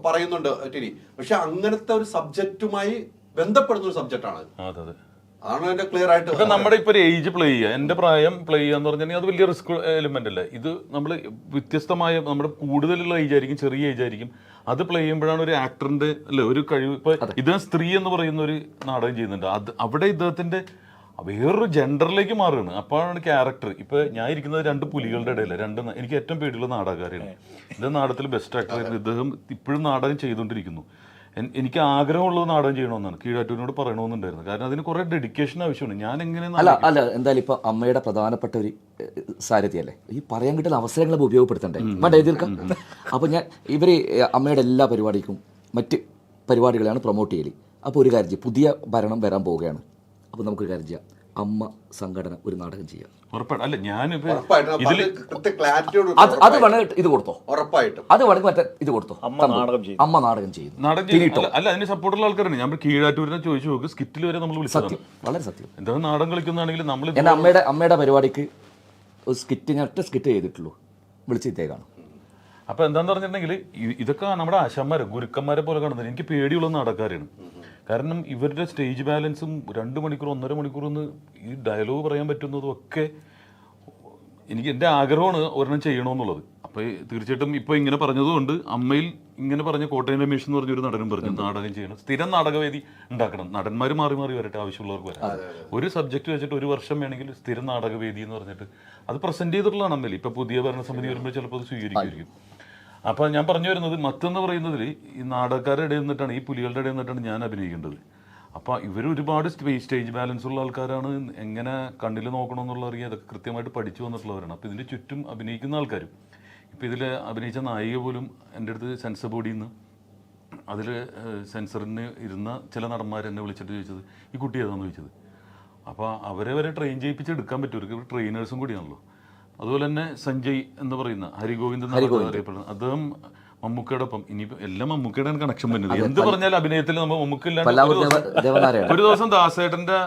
പറയുന്നുണ്ട് ടിനി. പക്ഷെ അങ്ങനത്തെ ഒരു സബ്ജക്റ്റുമായി ബന്ധപ്പെടുന്ന ഒരു സബ്ജക്റ്റാണ്. അതെ അതെ. അതാണ് അതിന്റെ ക്ലിയർ ആയിട്ട്. ഇപ്പൊ നമ്മുടെ ഇപ്പൊ ഒരു ഏജ് പ്ലേ ചെയ്യുക, എന്റെ പ്രായം പ്ലേ ചെയ്യുക എന്ന് പറഞ്ഞാൽ അത് വലിയ റിസ്ക് എലിമെന്റ് അല്ലേ. ഇത് നമ്മൾ വ്യത്യസ്തമായ നമ്മുടെ കൂടുതലുള്ള ഏജ് ആയിരിക്കും, ചെറിയ ഏജ് ആയിരിക്കും. അത് പ്ലേ ചെയ്യുമ്പോഴാണ് ഒരു ആക്ടറിന്റെ അല്ലെ ഒരു കഴിവ്. ഇപ്പൊ ഇദ്ദേഹം സ്ത്രീ എന്ന് പറയുന്ന ഒരു നാടകം ചെയ്യുന്നുണ്ട്, അത് അവിടെ ഇദ്ദേഹത്തിന്റെ വേറൊരു ജെൻഡറിലേക്ക് മാറുകയാണ്. അപ്പോഴാണ് ക്യാരക്ടർ. ഇപ്പൊ ഞാൻ ഇരിക്കുന്നത് 2 പുലികളുടെ ഇടയില്, എനിക്ക് ഏറ്റവും പേടിയുള്ള നാടകക്കാരാണ്. ഇദ്ദേഹം നാടകത്തിൽ ബെസ്റ്റ് ആക്ടറായിരുന്നു. ഇദ്ദേഹം ഇപ്പോഴും നാടകം ചെയ്തുകൊണ്ടിരിക്കുന്നു. എനിക്ക് ആഗ്രഹമുള്ളത് നാടകം ചെയ്യണമെന്നാണ് കീഴാറ്റൂരിനോട് പറയണമെന്നുണ്ടായിരുന്നു. കാരണം അതിന് കുറെ ഡെഡിക്കേഷൻ ആവശ്യമാണ്. ഞാൻ എങ്ങനെ അല്ല എന്തായാലും ഇപ്പൊ അമ്മയുടെ പ്രധാനപ്പെട്ട ഒരു സാരഥിയല്ലേ, ഈ പറയാൻ കിട്ടുന്ന അവസരങ്ങൾ ഉപയോഗപ്പെടുത്തണ്ടേ, വേണ്ട എതിർക്കാം. അപ്പൊ ഞാൻ ഇവര് അമ്മയുടെ എല്ലാ പരിപാടിക്കും മറ്റ് പരിപാടികളാണ് പ്രൊമോട്ട് ചെയ്യല്. അപ്പോൾ ഒരു കാര്യം ചെയ്യും, പുതിയ ഭരണം വരാൻ പോവുകയാണ്, അപ്പോൾ നമുക്കൊരു കാര്യം ചെയ്യാം, അമ്മ സംഘടന ഒരു നാടകം ചെയ്യാം. അല്ല ഞാനിപ്പോ അത് വേണമെങ്കിൽ ഇത് കൊടുത്തോ, ഉറപ്പായിട്ടും അത് വേണമെങ്കിൽ മറ്റേ ഇത് കൊടുത്തോ, അമ്മ നാടകം ചെയ്യുന്നു. അല്ല അതിന് സപ്പോർട്ടുള്ള ആൾക്കാരാണ്. ഞാൻ കീഴാറ്റൂരിനെ ചോദിച്ചു നോക്ക്, സ്കിറ്റിൽ വരെ നമ്മൾ വിളിച്ചത്. സത്യം, വളരെ സത്യം. എന്താ നാടകം കളിക്കുന്നതാണെങ്കിൽ നമ്മൾ എൻ്റെ അമ്മയുടെ പരിപാടിക്ക് ഒരു സ്കിറ്റ്, ഞാൻ ഒറ്റ സ്കിറ്റ് ചെയ്തിട്ടുള്ളൂ, വിളിച്ചിട്ടേക്കാണ്. അപ്പൊ എന്താന്ന് പറഞ്ഞിട്ടുണ്ടെങ്കിൽ ഇതൊക്കെ നമ്മുടെ ആശാന്മാരെ ഗുരുക്കന്മാരെ പോലെ കാണുന്നത്. എനിക്ക് പേടിയുള്ള നാടകക്കാരാണ്. കാരണം ഇവരുടെ സ്റ്റേജ് ബാലൻസും 2 മണിക്കൂർ 1.5 മണിക്കൂർ ഒന്ന് ഈ ഡയലോഗ് പറയാൻ പറ്റുന്നതും ഒക്കെ എനിക്ക് എൻ്റെ ആഗ്രഹമാണ് ഒരെണ്ണം ചെയ്യണമെന്നുള്ളത്. അപ്പോൾ തീർച്ചയായിട്ടും ഇപ്പോൾ ഇങ്ങനെ പറഞ്ഞതുകൊണ്ട് അമ്മയിൽ ഇങ്ങനെ പറഞ്ഞ കോട്ടയം രമേശ് എന്ന് പറഞ്ഞൊരു നടനും പറഞ്ഞു നാടകം ചെയ്യണം, സ്ഥിരം നാടകവേദി ഉണ്ടാക്കണം, നടന്മാർ മാറി മാറി വരട്ടെ, ആവശ്യമുള്ളവർക്ക് വരാം. ഒരു സബ്ജക്റ്റ് വെച്ചിട്ട് 1 വർഷം വേണമെങ്കിൽ സ്ഥിരം നാടകവേദി എന്ന് പറഞ്ഞിട്ട് അത് പ്രസന്റ് ചെയ്തിട്ടുള്ളതാണ് അമ്മയിൽ. ഇപ്പോൾ പുതിയ ഭരണസമിതി വരുമ്പോൾ ചിലപ്പോൾ അത് സ്വീകരിക്കുമായിരിക്കും. അപ്പോൾ ഞാൻ പറഞ്ഞു വരുന്നത് മറ്റെന്ന് പറയുന്നതിൽ ഈ നാടകക്കാരുടെ ഇടയിൽ നിന്നിട്ടാണ്, ഈ പുലികളുടെ ഇടയിൽ നിന്നിട്ടാണ് ഞാൻ അഭിനയിക്കേണ്ടത്. അപ്പോൾ ഇവർ ഒരുപാട് സ്റ്റേജ് ബാലൻസ് ഉള്ള ആൾക്കാരാണ്, എങ്ങനെ കണ്ണിൽ നോക്കണമെന്നുള്ള അറിയാം, അതൊക്കെ കൃത്യമായിട്ട് പഠിച്ചു വന്നിട്ടുള്ളവരാണ്. അപ്പോൾ ഇതിൻ്റെ ചുറ്റും അഭിനയിക്കുന്ന ആൾക്കാരും, ഇപ്പോൾ ഇതിൽ അഭിനയിച്ച നായിക പോലും എൻ്റെ അടുത്ത് സെൻസർ ബോഡിയിൽ നിന്ന് അതിൽ സെൻസറിന് ഇരുന്ന ചില നടന്മാരെന്നെ വിളിച്ചിട്ട് ചോദിച്ചത് ഈ കുട്ടി ഏതാണെന്ന് ചോദിച്ചത്. അപ്പോൾ അവരെ വരെ ട്രെയിൻ ചെയ്യിപ്പിച്ച് എടുക്കാൻ പറ്റും, ഇവർക്ക് ട്രെയിനേഴ്സും കൂടിയാണല്ലോ. അതുപോലെ തന്നെ സഞ്ജയ് എന്ന് പറയുന്ന ഹരിഗോവിന്ദ് അറിയപ്പെടുന്നത്, അദ്ദേഹം മമ്മൂക്കയുടെ ഒപ്പം, ഇനിയിപ്പോൾ എല്ലാം മമ്മൂക്കയുടെ കണക്ഷൻ വരുന്നത്. എന്ത് പറഞ്ഞാൽ അഭിനയത്തിൽ നമ്മൾ മമ്മൂക്കില്ലാണ്ട് ഒരു ദിവസം ദാസേട്ടന്റെ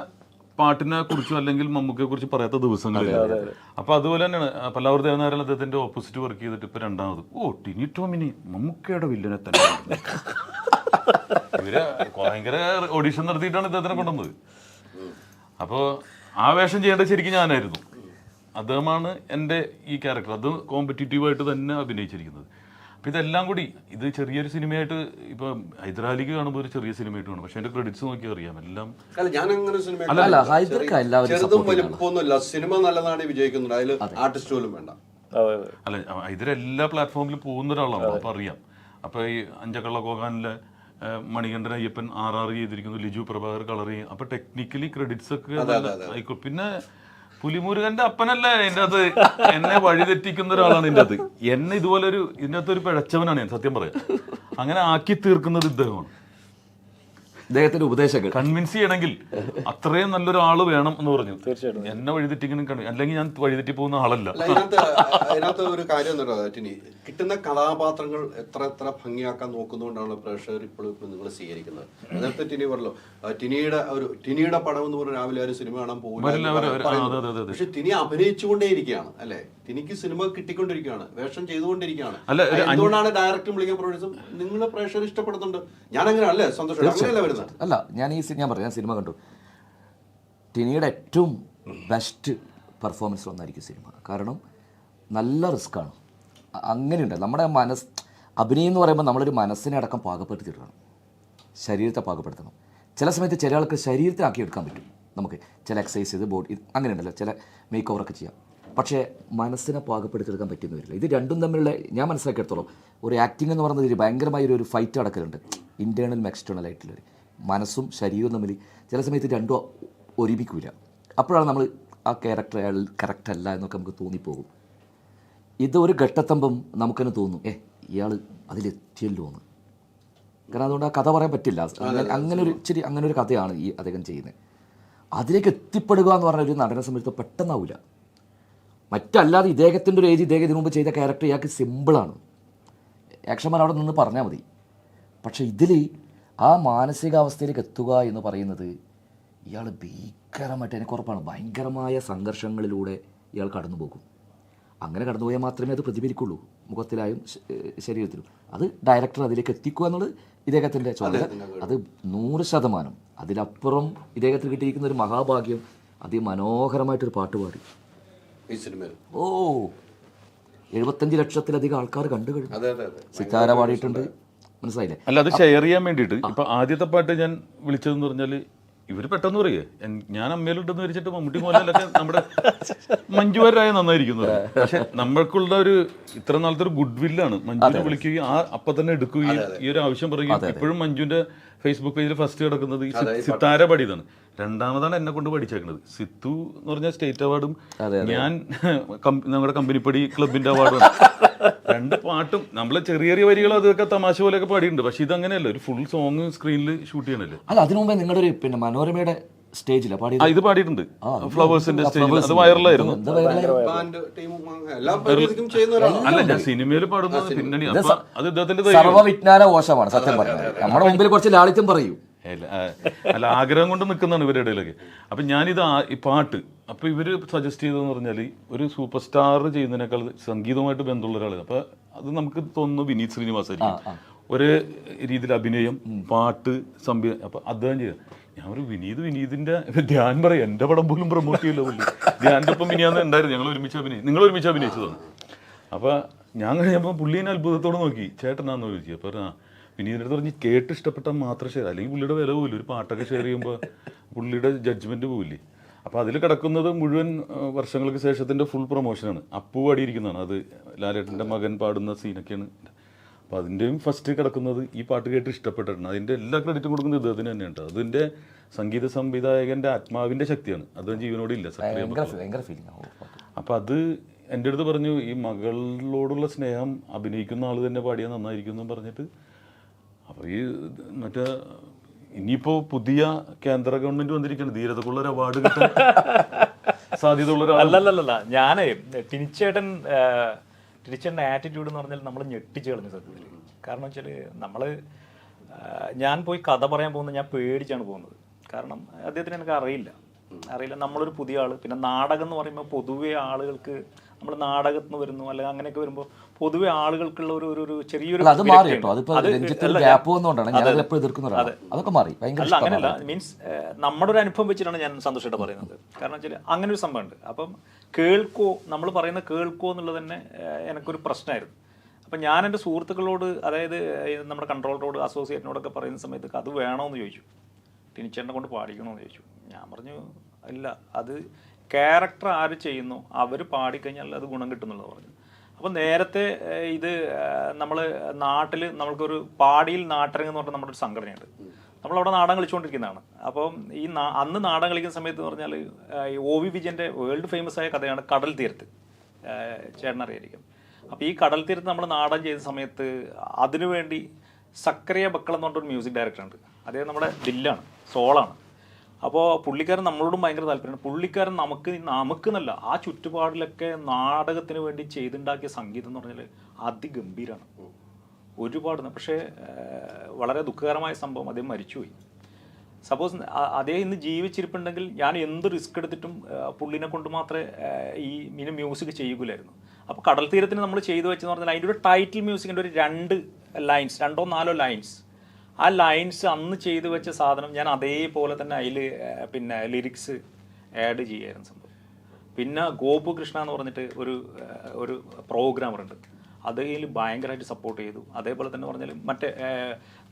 പാട്ടിനെ കുറിച്ചും അല്ലെങ്കിൽ മമ്മൂക്കയെ കുറിച്ച് പറയാത്ത ദിവസങ്ങളില്ല. അപ്പൊ അതുപോലെ തന്നെയാണ് പല്ലാവൂർ ദേവനാരായണൻ അദ്ദേഹത്തിന്റെ ഓപ്പോസിറ്റ് വർക്ക് ചെയ്തിട്ട് ഇപ്പൊ രണ്ടാമത് ടിനി ടോമിനി മമ്മൂക്കയുടെ വില്ലനെ തന്നെ ഇവര് ഭയങ്കര ഓഡീഷൻ നടത്തിയിട്ടാണ് ഇദ്ദേഹത്തിനെ കൊണ്ടുവന്നത്. അപ്പോൾ ആ വേഷം ചെയ്യേണ്ടത് ശരിക്കും ഞാനായിരുന്നു. അദ്ദേഹമാണ് എൻ്റെ ഈ ക്യാരക്ടർ. അത് കോമ്പറ്റീറ്റീവായിട്ട് തന്നെ അഭിനയിച്ചിരിക്കുന്നത്. അപ്പം ഇതെല്ലാം കൂടി ഇത് ചെറിയൊരു സിനിമയായിട്ട് ഇപ്പോൾ ഹൈദരാലിക്ക് കാണുമ്പോൾ ഒരു ചെറിയ സിനിമയായിട്ട് കാണും, പക്ഷെ എൻ്റെ ക്രെഡിറ്റ്സ് നോക്കിയാൽ അറിയാം എല്ലാം. ചെറുതും വലിപ്പമൊന്നുമില്ല, സിനിമ നല്ലതാണ് വിജയിക്കുന്നുണ്ട്, അതിൽ ആർട്ടിസ്റ്റ് പോലും വേണ്ട. അല്ല ഹൈദരെല്ലാ പ്ലാറ്റ്ഫോമിലും പോകുന്ന ഒരാളാണ്, അപ്പോൾ അറിയാം. അപ്പോൾ ഈ അഞ്ചക്കള്ള കോകാനിലെ മണികണ്ഠൻ അയ്യപ്പൻ RR ചെയ്തിരിക്കുന്നു, ലിജു പ്രഭാകർ കളർ ചെയ്യും. അപ്പോൾ ടെക്നിക്കലി ക്രെഡിറ്റ്സ് ഒക്കെ ആയിക്കോട്ടെ. പിന്നെ പുലിമുരുകന്റെ അപ്പനല്ലേ ഇതിൻ്റെ അത് എന്നെ വഴിതെറ്റിക്കുന്ന ഒരാളാണ് ഇതിൻ്റെ അത്. എന്നെ ഇതുപോലെ ഇതിൻ്റെ അകത്തൊരു പിഴച്ചവനാണ് ഞാൻ, സത്യം പറയാം. അങ്ങനെ ആക്കി തീർക്കുന്നത് ഇദ്ദേഹമാണ്. ഇദ്ദേഹത്തിന്റെ ഉപദേശങ്ങൾ കൺവിൻസ് ചെയ്യണമെങ്കിൽ അത്രയും നല്ലൊരാള് വേണം എന്ന് പറഞ്ഞു. തീർച്ചയായിട്ടും എന്നെ വഴിതെറ്റിക്കണം, അല്ലെങ്കിൽ ഞാൻ വഴിതെറ്റി പോകുന്ന ആളല്ല. അതിനകത്ത് ഒരു കാര്യം ടിനി, കിട്ടുന്ന കഥാപാത്രങ്ങൾ എത്ര ഭംഗിയാക്കാൻ നോക്കുന്നതുകൊണ്ടാണ് പ്രേക്ഷകർ ഇപ്പോഴും നിങ്ങൾ സ്വീകരിക്കുന്നത്. നേരത്തെ ടിനി പറഞ്ഞല്ലോ, ടിനിയുടെ പടം എന്ന് പറഞ്ഞ രാവിലെ ആരും സിനിമ കാണാൻ പോകില്ല, പക്ഷെ ടിനി അഭിനയിച്ചുകൊണ്ടേയിരിക്കുകയാണ് അല്ലെ, ടിനിക്ക് സിനിമ കിട്ടിക്കൊണ്ടിരിക്കുകയാണ്, വേഷം ചെയ്തുകൊണ്ടിരിക്കുകയാണ്. എന്തുകൊണ്ടാണ് ഡയറക്റ്റും വിളിക്കാൻ പ്രൊഡ്യൂസും നിങ്ങളെ പ്രേക്ഷകർ ഇഷ്ടപ്പെടുന്നുണ്ട്? ഞാൻ അങ്ങനെ അല്ലേ സന്തോഷം അങ്ങനെയല്ല വരുന്നത്. അല്ല ഞാൻ സിനിമ കണ്ടു, ടിനിയുടെ ഏറ്റവും ബെസ്റ്റ് പെർഫോമൻസ് ഒന്നായിരിക്കും സിനിമ. കാരണം നല്ല റിസ്ക്കാണ്. അങ്ങനെയുണ്ട് നമ്മുടെ അഭിനയം എന്ന് പറയുമ്പോൾ നമ്മളൊരു മനസ്സിനെ അടക്കം പാകപ്പെടുത്തിയിടണം, ശരീരത്തെ പാകപ്പെടുത്തണം. ചില സമയത്ത് ചില ആൾക്ക് ശരീരത്തിനാക്കി എടുക്കാൻ പറ്റും, നമുക്ക് ചില എക്സസൈസ് ചെയ്ത് ബോഡി അങ്ങനെ ഉണ്ടല്ലോ, ചില മേക്ക് ഓവറൊക്കെ ചെയ്യാം. പക്ഷേ മനസ്സിനെ പാകപ്പെടുത്തിയെടുക്കാൻ പറ്റുന്ന വരില്ല. ഇത് രണ്ടും തമ്മിലുള്ള ഞാൻ മനസ്സിലാക്കിയെടുത്തോളം ഒരു ആക്ടിംഗ് എന്ന് പറയുന്നത് ഭയങ്കരമായ ഒരു ഫൈറ്റ് നടക്കലുണ്ട്, ഇൻറ്റേർണലും എക്സ്റ്റേണൽ ആയിട്ടുള്ളൊരു മനസ്സും ശരീരവും തമ്മിൽ ചില സമയത്ത് രണ്ടും ഒരുമിക്കൂല. അപ്പോഴാണ് നമ്മൾ ആ ക്യാരക്ടർ അയാൾ കറക്റ്റ് അല്ല എന്നൊക്കെ നമുക്ക് തോന്നിപ്പോകും. ഇതൊരു ഘട്ടത്തമ്പം നമുക്കെന്നെ തോന്നും ഇയാൾ അതിലെത്തിയല്ലോ എന്ന്. കാരണം അതുകൊണ്ട് ആ കഥ പറയാൻ പറ്റില്ല. അങ്ങനെ ഒരു കഥയാണ് ഈ അദ്ദേഹം ചെയ്യുന്നത്. അതിലേക്ക് എത്തിപ്പെടുക എന്ന് പറഞ്ഞ ഒരു നടനെ സംബന്ധിച്ച് പെട്ടെന്നാവില്ല. മറ്റല്ലാതെ ഇദ്ദേഹത്തിൻ്റെ ഒരു ഏജ് ഇദ്ദേഹം ഇതിനു മുമ്പ് ചെയ്ത ക്യാരക്ടർ ഇയാൾക്ക് സിമ്പിളാണ്, ആക്ഷന്മാർ അവിടെ നിന്ന് പറഞ്ഞാൽ മതി. പക്ഷെ ഇതിൽ ആ മാനസികാവസ്ഥയിലേക്ക് എത്തുക എന്ന് പറയുന്നത് ഇയാൾ ഭീകരമായിട്ട്, എനിക്ക് ഉറപ്പാണ്, ഭയങ്കരമായ സംഘർഷങ്ങളിലൂടെ ഇയാൾ കടന്നു പോകും. അങ്ങനെ കടന്നുപോയാൽ മാത്രമേ അത് പ്രതിഫലിക്കുള്ളൂ മുഖത്തിലായും ശരീരത്തിലും. അത് ഡയറക്ടർ അതിലേക്ക് എത്തിക്കുക എന്നുള്ളത് ഇദ്ദേഹത്തിൻ്റെ ചോദ്യം. അത് 100% അതിലപ്പുറം ഇദ്ദേഹത്തിന് കിട്ടിയിരിക്കുന്ന ഒരു മഹാഭാഗ്യം, അതിമനോഹരമായിട്ടൊരു പാട്ട് പാടി ഈ സിനിമയിൽ. ഓ 75 ലക്ഷത്തിലധികം ആൾക്കാർ കണ്ടു കഴിഞ്ഞു. അതെ അതെ അതെ. സിത്താര പാടിയിട്ടുണ്ട്, മനസ്സിലായില്ലേ? അല്ല, അത് ഷെയർ ചെയ്യാൻ വേണ്ടിയിട്ട് ഇപ്പൊ ആദ്യത്തെ പാട്ട് ഞാൻ വിളിച്ചതെന്ന് പറഞ്ഞാല് ഇവര് പെട്ടെന്ന് പറയേ ഞാൻ അമ്മയിലുണ്ടെന്ന് വിചാരിച്ചിട്ട് മമ്മൂട്ടി മോഹൻലാലൊക്കെ നമ്മുടെ മഞ്ജുവാരായ നന്നായിരിക്കുന്നത്. പക്ഷെ നമ്മൾക്കുള്ള ഒരു ഇത്ര നാളത്തെ ഒരു ഗുഡ് വില്ലാണ്. മഞ്ജുവിനെ വിളിക്കുകയും അപ്പൊ തന്നെ എടുക്കുകയും ഈ ഒരു ആവശ്യം പറയുകയും ഇപ്പോഴും മഞ്ജുവിന്റെ ഫേസ്ബുക്ക് പേജിൽ ഫസ്റ്റ് കിടക്കുന്നത് ഈ സിത്താര പാടിയതാണ്. രണ്ടാമതാണ് എന്നെ കൊണ്ട് പഠിച്ചേക്കുന്നത്. സിത്തു എന്ന് പറഞ്ഞ സ്റ്റേറ്റ് അവാർഡും ഞാൻ നമ്മുടെ കമ്പനിപ്പടി ക്ലബിന്റെ അവാർഡും. രണ്ട് പാട്ടും നമ്മളെ ചെറിയ ചെറിയ വരികൾ അതൊക്കെ തമാശ പോലെയൊക്കെ പാടിയിട്ടുണ്ട്. പക്ഷെ ഇതങ്ങനെയല്ല, ഒരു ഫുൾ സോങ് സ്ക്രീനിൽ ഷൂട്ട് ചെയ്യണല്ലേ. അല്ല, അതിനു മുമ്പേ നിങ്ങളുടെ ഒരു പിന്നെ മനോരമയുടെ സ്റ്റേജിൽ ഇത് പാടിയിട്ടുണ്ട്, ഫ്ലവേഴ്സിന്റെ സ്റ്റേജിൽ. അത് വൈറലായിരുന്നു. ബാൻഡ് ടീമും എല്ലാ പരിപാടിക്കും ചെയ്യുന്ന ഒരാളാണ്. അല്ല, ഞാൻ സിനിമയിൽ പാടുന്നത് പിന്നണി. അപ്പൊ അത് ഇദ്ദേഹത്തിന്റെ സർവ്വവിജ്ഞാന കോശമാണ് സത്യം പറഞ്ഞത്. നമ്മുടെ മുമ്പിൽ കുറച്ച് ലാളിത്യം പറയൂ. അല്ല, ആഗ്രഹം കൊണ്ട് നിൽക്കുന്നതാണ് ഇവരുടെ ഇടയിലൊക്കെ. അപ്പം ഞാനിത് ഈ പാട്ട് അപ്പോൾ ഇവർ സജസ്റ്റ് ചെയ്തതെന്ന് പറഞ്ഞാൽ ഒരു സൂപ്പർ സ്റ്റാർ ചെയ്യുന്നതിനേക്കാൾ സംഗീതവുമായിട്ട് ബന്ധമുള്ള ഒരാൾ. അപ്പോൾ അത് നമുക്ക് തോന്നുന്നു വിനീത് ശ്രീനിവാസായിരിക്കും. ഒരു രീതിയിൽ അഭിനയം, പാട്ട്, സംവിധാനം. അപ്പം അദ്ദേഹം ചെയ്യാം. ഞാൻ ഒരു വിനീതിന്റെ ധ്യാൻ പറയാം, എൻ്റെ പടം പോലും പ്രൊമോട്ട് ചെയ്യില്ല പുള്ളി. ധ്യാൻ്റെ ഒപ്പം വിനിയാന്ന് ഉണ്ടായിരുന്നു, നിങ്ങൾ ഒരുമിച്ച് അഭിനയിച്ചതാണ്. അപ്പോൾ ഞാൻ കഴിഞ്ഞപ്പോൾ പുള്ളീനെ അത്ഭുതത്തോടെ നോക്കി, ചേട്ടനാന്ന് ചോദിച്ചു. അപ്പോൾ വിനീതിൻ്റെ അടുത്ത് പറഞ്ഞ് കേട്ട് ഇഷ്ടപ്പെട്ടാൽ മാത്രം ഷെയർ, അല്ലെങ്കിൽ പുള്ളിയുടെ വില പോകില്ല. ഒരു പാട്ടൊക്കെ ഷെയർ ചെയ്യുമ്പോൾ പുള്ളിയുടെ ജഡ്ജ്മെൻറ്റ് പോകില്ലേ. അപ്പോൾ അതിൽ കിടക്കുന്നത് മുഴുവൻ വർഷങ്ങൾക്ക് ശേഷത്തിൻ്റെ ഫുൾ പ്രൊമോഷനാണ്. അപ്പു പാടിയിരിക്കുന്നതാണ്. അത് ലാലേട്ടൻ്റെ മകൻ പാടുന്ന സീനൊക്കെയാണ്. അപ്പോൾ അതിൻ്റെയും ഫസ്റ്റ് കിടക്കുന്നത് ഈ പാട്ട് കേട്ട് ഇഷ്ടപ്പെട്ടിട്ടുണ്ട്. അതിൻ്റെ എല്ലാ ക്രെഡിറ്റും കൊടുക്കുന്നത് ഇദ്ദേഹത്തിന് തന്നെയാണ്. അതിൻ്റെ സംഗീത സംവിധായകൻ്റെ ആത്മാവിൻ്റെ ശക്തിയാണ്. അദ്ദേഹം ജീവനോടില്ല. അപ്പോൾ അത് എൻ്റെ അടുത്ത് പറഞ്ഞു, ഈ മകളോടുള്ള സ്നേഹം അഭിനയിക്കുന്ന ആൾ തന്നെ പാടിയാൽ നന്നായിരിക്കും എന്ന് പറഞ്ഞിട്ട്. അപ്പോൾ ഈ മറ്റേ ഇനിയിപ്പോൾ പുതിയ കേന്ദ്ര ഗവൺമെൻറ് വന്നിരിക്കുകയാണ്, ധീരതക്കുള്ള ഒരു അവാർഡ് കിട്ടാൻ സാധ്യതയുള്ള ഒരാൾ. അല്ലല്ലല്ല, ഞാൻ ടിനിച്ചേട്ടൻ്റെ ആറ്റിറ്റ്യൂഡ് എന്ന് പറഞ്ഞാൽ നമ്മൾ ഞെട്ടിച്ച് കളഞ്ഞു സത്യത്തിൽ. കാരണം വെച്ചാൽ ഞാൻ പോയി കഥ പറയാൻ പോകുന്നത് ഞാൻ പേടിച്ചാണ് പോകുന്നത്. കാരണം അദ്ദേഹത്തിന് എനിക്ക് അറിയില്ല. നമ്മളൊരു പുതിയ ആൾ. പിന്നെ നാടകം എന്ന് പറയുമ്പോൾ പൊതുവെ ആളുകൾക്ക്, നമ്മൾ നാടകത്തിൽ നിന്ന് വരുന്നു അല്ലെങ്കിൽ അങ്ങനെയൊക്കെ വരുമ്പോൾ പൊതുവെ ആളുകൾക്കുള്ള ഒരു ചെറിയൊരു അങ്ങനെയല്ല, മീൻസ് നമ്മുടെ ഒരു അനുഭവം വെച്ചിട്ടാണ് ഞാൻ സന്തോഷമായിട്ട് പറയുന്നത്. കാരണം വെച്ചാൽ അങ്ങനെ ഒരു സംഭവമുണ്ട്. അപ്പം നമ്മൾ പറയുന്ന കേൾക്കോ എന്നുള്ളത് തന്നെ എനിക്കൊരു പ്രശ്നമായിരുന്നു. അപ്പം ഞാൻ എൻ്റെ സുഹൃത്തുക്കളോട്, അതായത് നമ്മുടെ കൺട്രോൾ റോഡ് അസോസിയേറ്റിനോടൊക്കെ പറയുന്ന സമയത്ത് അത് വേണമെന്ന് ചോദിച്ചു, ടിനിച്ചേട്ടനെ കൊണ്ട് പാടിക്കണമെന്ന് ചോദിച്ചു. ഞാൻ പറഞ്ഞു ഇല്ല, അത് ക്യാരക്ടർ ആര് ചെയ്യുന്നു അവർ പാടിക്കഴിഞ്ഞാൽ അത് ഗുണം കിട്ടുന്നുള്ളത് പറഞ്ഞു. അപ്പം നേരത്തെ ഇത് നമ്മൾ നാട്ടിൽ നമ്മൾക്കൊരു പാടിയിൽ നാട്ടരങ്ങ് എന്ന് പറഞ്ഞാൽ നമ്മുടെ ഒരു സംഘടനയുണ്ട്. നമ്മളവിടെ നാടകം കളിച്ചുകൊണ്ടിരിക്കുന്നതാണ്. അപ്പം ഈ അന്ന് നാടകം കളിക്കുന്ന സമയത്ത് എന്ന് പറഞ്ഞാൽ OV വിജയൻ്റെ വേൾഡ് ഫേമസ് ആയ കഥയാണ് കടൽ തീരത്ത്. ചേട്ടനറിയായിരിക്കും. അപ്പോൾ ഈ കടൽ തീരത്ത് നമ്മൾ നാടകം ചെയ്ത സമയത്ത് അതിനുവേണ്ടി സക്കറിയ ബക്കൾ എന്ന് പറഞ്ഞൊരു മ്യൂസിക് ഡയറക്ടറുണ്ട്. അദ്ദേഹം നമ്മുടെ ദില്ലാണ്, സോളാണ്. അപ്പോൾ പുള്ളിക്കാരൻ നമ്മളോടും ഭയങ്കര താല്പര്യമാണ്. പുള്ളിക്കാരൻ നമുക്കെന്നല്ല, ആ ചുറ്റുപാടിലൊക്കെ നാടകത്തിന് വേണ്ടി ചെയ്തുണ്ടാക്കിയ സംഗീതം എന്ന് പറഞ്ഞാൽ അതിഗംഭീരമാണ്. ഒരുപാട്. പക്ഷേ വളരെ ദുഃഖകരമായ സംഭവം, അദ്ദേഹം മരിച്ചുപോയി. സപ്പോസ് അദ്ദേഹം ഇന്ന് ജീവിച്ചിരിപ്പുണ്ടെങ്കിൽ ഞാൻ എന്ത് റിസ്ക് എടുത്തിട്ടും പുള്ളിനെ കൊണ്ട് മാത്രമേ ഈ മ്യൂസിക് ചെയ്യൂലായിരുന്നു. അപ്പോൾ കടൽ തീരത്തിന് നമ്മൾ ചെയ്തു വെച്ചെന്ന് പറഞ്ഞാൽ അതിൻ്റെ ഒരു ടൈറ്റിൽ മ്യൂസിക്കിൻ്റെ ഒരു 2 ലൈൻസ്, 2-4 ലൈൻസ്, ആ ലൈൻസ് അന്ന് ചെയ്തു വെച്ച സാധനം ഞാൻ അതേപോലെ തന്നെ അതിൽ പിന്നെ ലിറിക്സ് ആഡ് ചെയ്യായിരുന്നു സംഭവം. പിന്നെ ഗോപു കൃഷ്ണ എന്ന് പറഞ്ഞിട്ട് ഒരു പ്രോഗ്രാമറുണ്ട്, അതിൽ ഭയങ്കരമായിട്ട് സപ്പോർട്ട് ചെയ്തു. അതേപോലെ തന്നെ പറഞ്ഞാൽ മറ്റേ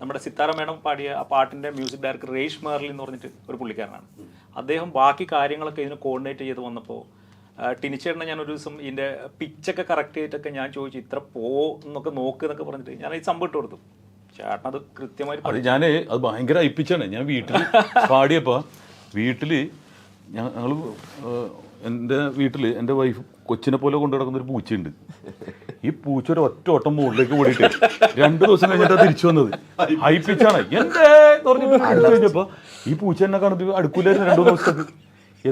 നമ്മുടെ സിത്താര മേഡം പാടിയ ആ പാട്ടിൻ്റെ മ്യൂസിക് ഡയറക്ടർ റേഷ് മേർലി എന്ന് പറഞ്ഞിട്ട് ഒരു പുള്ളിക്കാരനാണ്. അദ്ദേഹം ബാക്കി കാര്യങ്ങളൊക്കെ ഇതിന് കോർഡിനേറ്റ് ചെയ്ത് വന്നപ്പോൾ ടിനിച്ചേട്ടനെ ഞാൻ ഒരു ദിവസം ഇതിൻ്റെ പിച്ചൊക്കെ കറക്റ്റ് ചെയ്തിട്ടൊക്കെ ഞാൻ ചോദിച്ചു, ഇത്ര എന്നൊക്കെ നോക്കുന്നൊക്കെ പറഞ്ഞിട്ട് ഞാൻ ഈ സംഭവം ഇട്ട് കൊടുത്തു. ചേട്ടൻ അത് കൃത്യമായി ഞാൻ അത് ഭയങ്കര അയപ്പിച്ചാണ്. ഞാൻ വീട്ടിൽ പാടിയപ്പോൾ ഞങ്ങൾ എൻ്റെ വീട്ടിൽ എൻ്റെ വൈഫ് കൊച്ചിനെ പോലെ കൊണ്ടു കിടക്കുന്ന ഒരു പൂച്ചയുണ്ട്. ഈ പൂച്ച ഒരു ഒറ്റ ഓട്ടം മുകളിലേക്ക് ഓടിയിട്ട് 2 ദിവസം കഴിഞ്ഞിട്ടാണ് തിരിച്ചു വന്നത്. അയപ്പിച്ചാണ് എന്തേ പറഞ്ഞിട്ട് കഴിഞ്ഞപ്പോൾ ഈ പൂച്ച എന്നെ കാണുമ്പോൾ അടുക്കൂലായിരുന്നു 2 ദിവസത്തേക്ക്.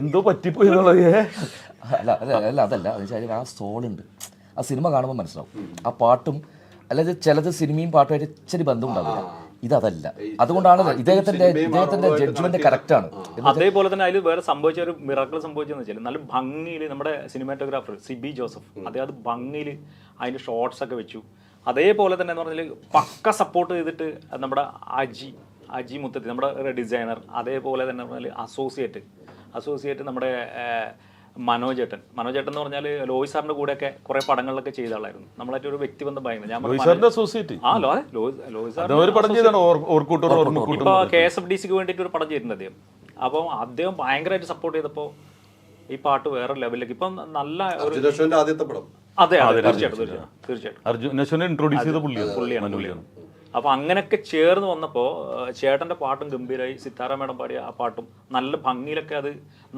എന്തോ പറ്റിപ്പോയി എന്നുള്ളത്. അതല്ല, ആ സോളുണ്ട്. ആ സിനിമ കാണുമ്പോൾ മനസ്സിലാവും. ആ പാട്ടും അല്ലാതെ ചിലത് സിനിമയും പാട്ടുമായിട്ട് ഇച്ചിരി ബന്ധം ഉണ്ടാവില്ല. ഇതല്ല. അതുകൊണ്ടാണ് ഇദ്ദേഹത്തിന്റെ ജഡ്ജ്മെന്റ് കറക്റ്റാണ്. അതേപോലെ തന്നെ അതിൽ വേറെ സംഭവിച്ച ഒരു മിറാക്കിൾ സംഭവിച്ചെന്ന് വെച്ചാൽ നല്ല ഭംഗിയിൽ നമ്മുടെ സിനിമാറ്റോഗ്രാഫർ സിബി ജോസഫ് അത് ഭംഗിയിൽ അതിൻ്റെ ഷോർട്സ് ഒക്കെ വെച്ചു. അതേപോലെ തന്നെ എന്ന് പറഞ്ഞാൽ പക്ക സപ്പോർട്ട് ചെയ്തിട്ട് നമ്മുടെ അജി മുത്തത്തി നമ്മുടെ ഡിസൈനർ, അതേപോലെ തന്നെ പറഞ്ഞാൽ അസോസിയേറ്റ് നമ്മുടെ മനോജേട്ടൻ എന്ന് പറഞ്ഞാൽ ലോയി സാറിന്റെ കൂടെയൊക്കെ കുറെ പടങ്ങളിലൊക്കെ ചെയ്ത ആളായിരുന്നു. നമ്മളായിട്ട് ഒരു വ്യക്തിബന്ധം ഭയങ്കര. ഞാൻ ലോയി ഇപ്പൊ KSFDCക്ക് വേണ്ടിയിട്ട് ഒരു പടം ചെയ്തിട്ടുണ്ട് അദ്ദേഹം. അപ്പം അദ്ദേഹം ഭയങ്കരമായിട്ട് സപ്പോർട്ട് ചെയ്തപ്പോൾ ഈ പാട്ട് വേറെ ലെവലിലേക്ക് ഇപ്പം നല്ല ഒരു ആദ്യത്തെ പടം. അതെ തീർച്ചയായിട്ടും ഇൻട്രോഡ്യൂസ് ചെയ്ത പുള്ളിയാണ്. അപ്പൊ അങ്ങനെയൊക്കെ ചേർന്ന് വന്നപ്പോൾ ചേട്ടന്റെ പാട്ടും ഗംഭീരമായി, സിത്താര മേഡം പാടിയ ആ പാട്ടും നല്ല ഭംഗിയിലൊക്കെ, അത്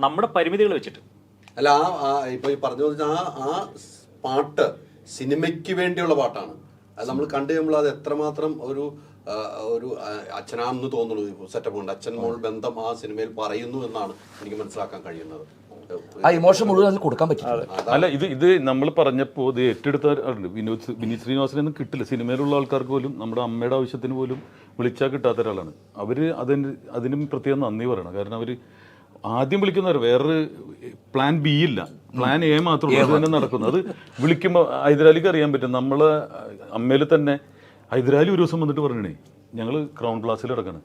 നമ്മുടെ പരിമിതികൾ വെച്ചിട്ട് അല്ല ഇപ്പൊ ഈ പറഞ്ഞു ആ പാട്ട് സിനിമയ്ക്ക് വേണ്ടിയുള്ള പാട്ടാണ്. അത് നമ്മൾ കണ്ടു കഴിയുമ്പോൾ അത് എത്രമാത്രം ഒരു അച്ഛനാണെന്ന് തോന്നുന്നു സെറ്റപ്പ് ഉണ്ട്. അച്ഛൻ മോൾ ബന്ധം ആ സിനിമയിൽ പറയുന്നു എന്നാണ് എനിക്ക് മനസ്സിലാക്കാൻ കഴിയുന്നത്. ആ ഇമോഷൻ മുഴുവൻ അതിൽ കൊടുക്കാൻ പറ്റും. അല്ല ഇത് നമ്മൾ പറഞ്ഞപ്പോൾ ഇത് ഏറ്റെടുത്താറുണ്ട്. വിനീത് ശ്രീനിവാസനൊന്നും കിട്ടില്ല. സിനിമയിലുള്ള ആൾക്കാർക്ക് പോലും നമ്മുടെ അമ്മയുടെ ആവശ്യത്തിന് പോലും വിളിച്ചാൽ കിട്ടാത്ത ഒരാളാണ്. അവർ അതിനും പ്രത്യേകം നന്ദി പറയണം. കാരണം അവർ ആദ്യം വിളിക്കുന്നവർ വേറൊരു പ്ലാൻ ബി ഇല്ല, പ്ലാൻ എ മാത്രമേ തന്നെ നടക്കുന്നു. അത് വിളിക്കുമ്പോൾ ഹൈദരാലിക്ക് അറിയാൻ പറ്റും. നമ്മളെ അമ്മയിൽ തന്നെ ഹൈദരാലി ഒരു ദിവസം വന്നിട്ട് പറഞ്ഞേ, ഞങ്ങൾ ക്രൗൺ ക്ലാസ്സിൽ കിടക്കാണ്,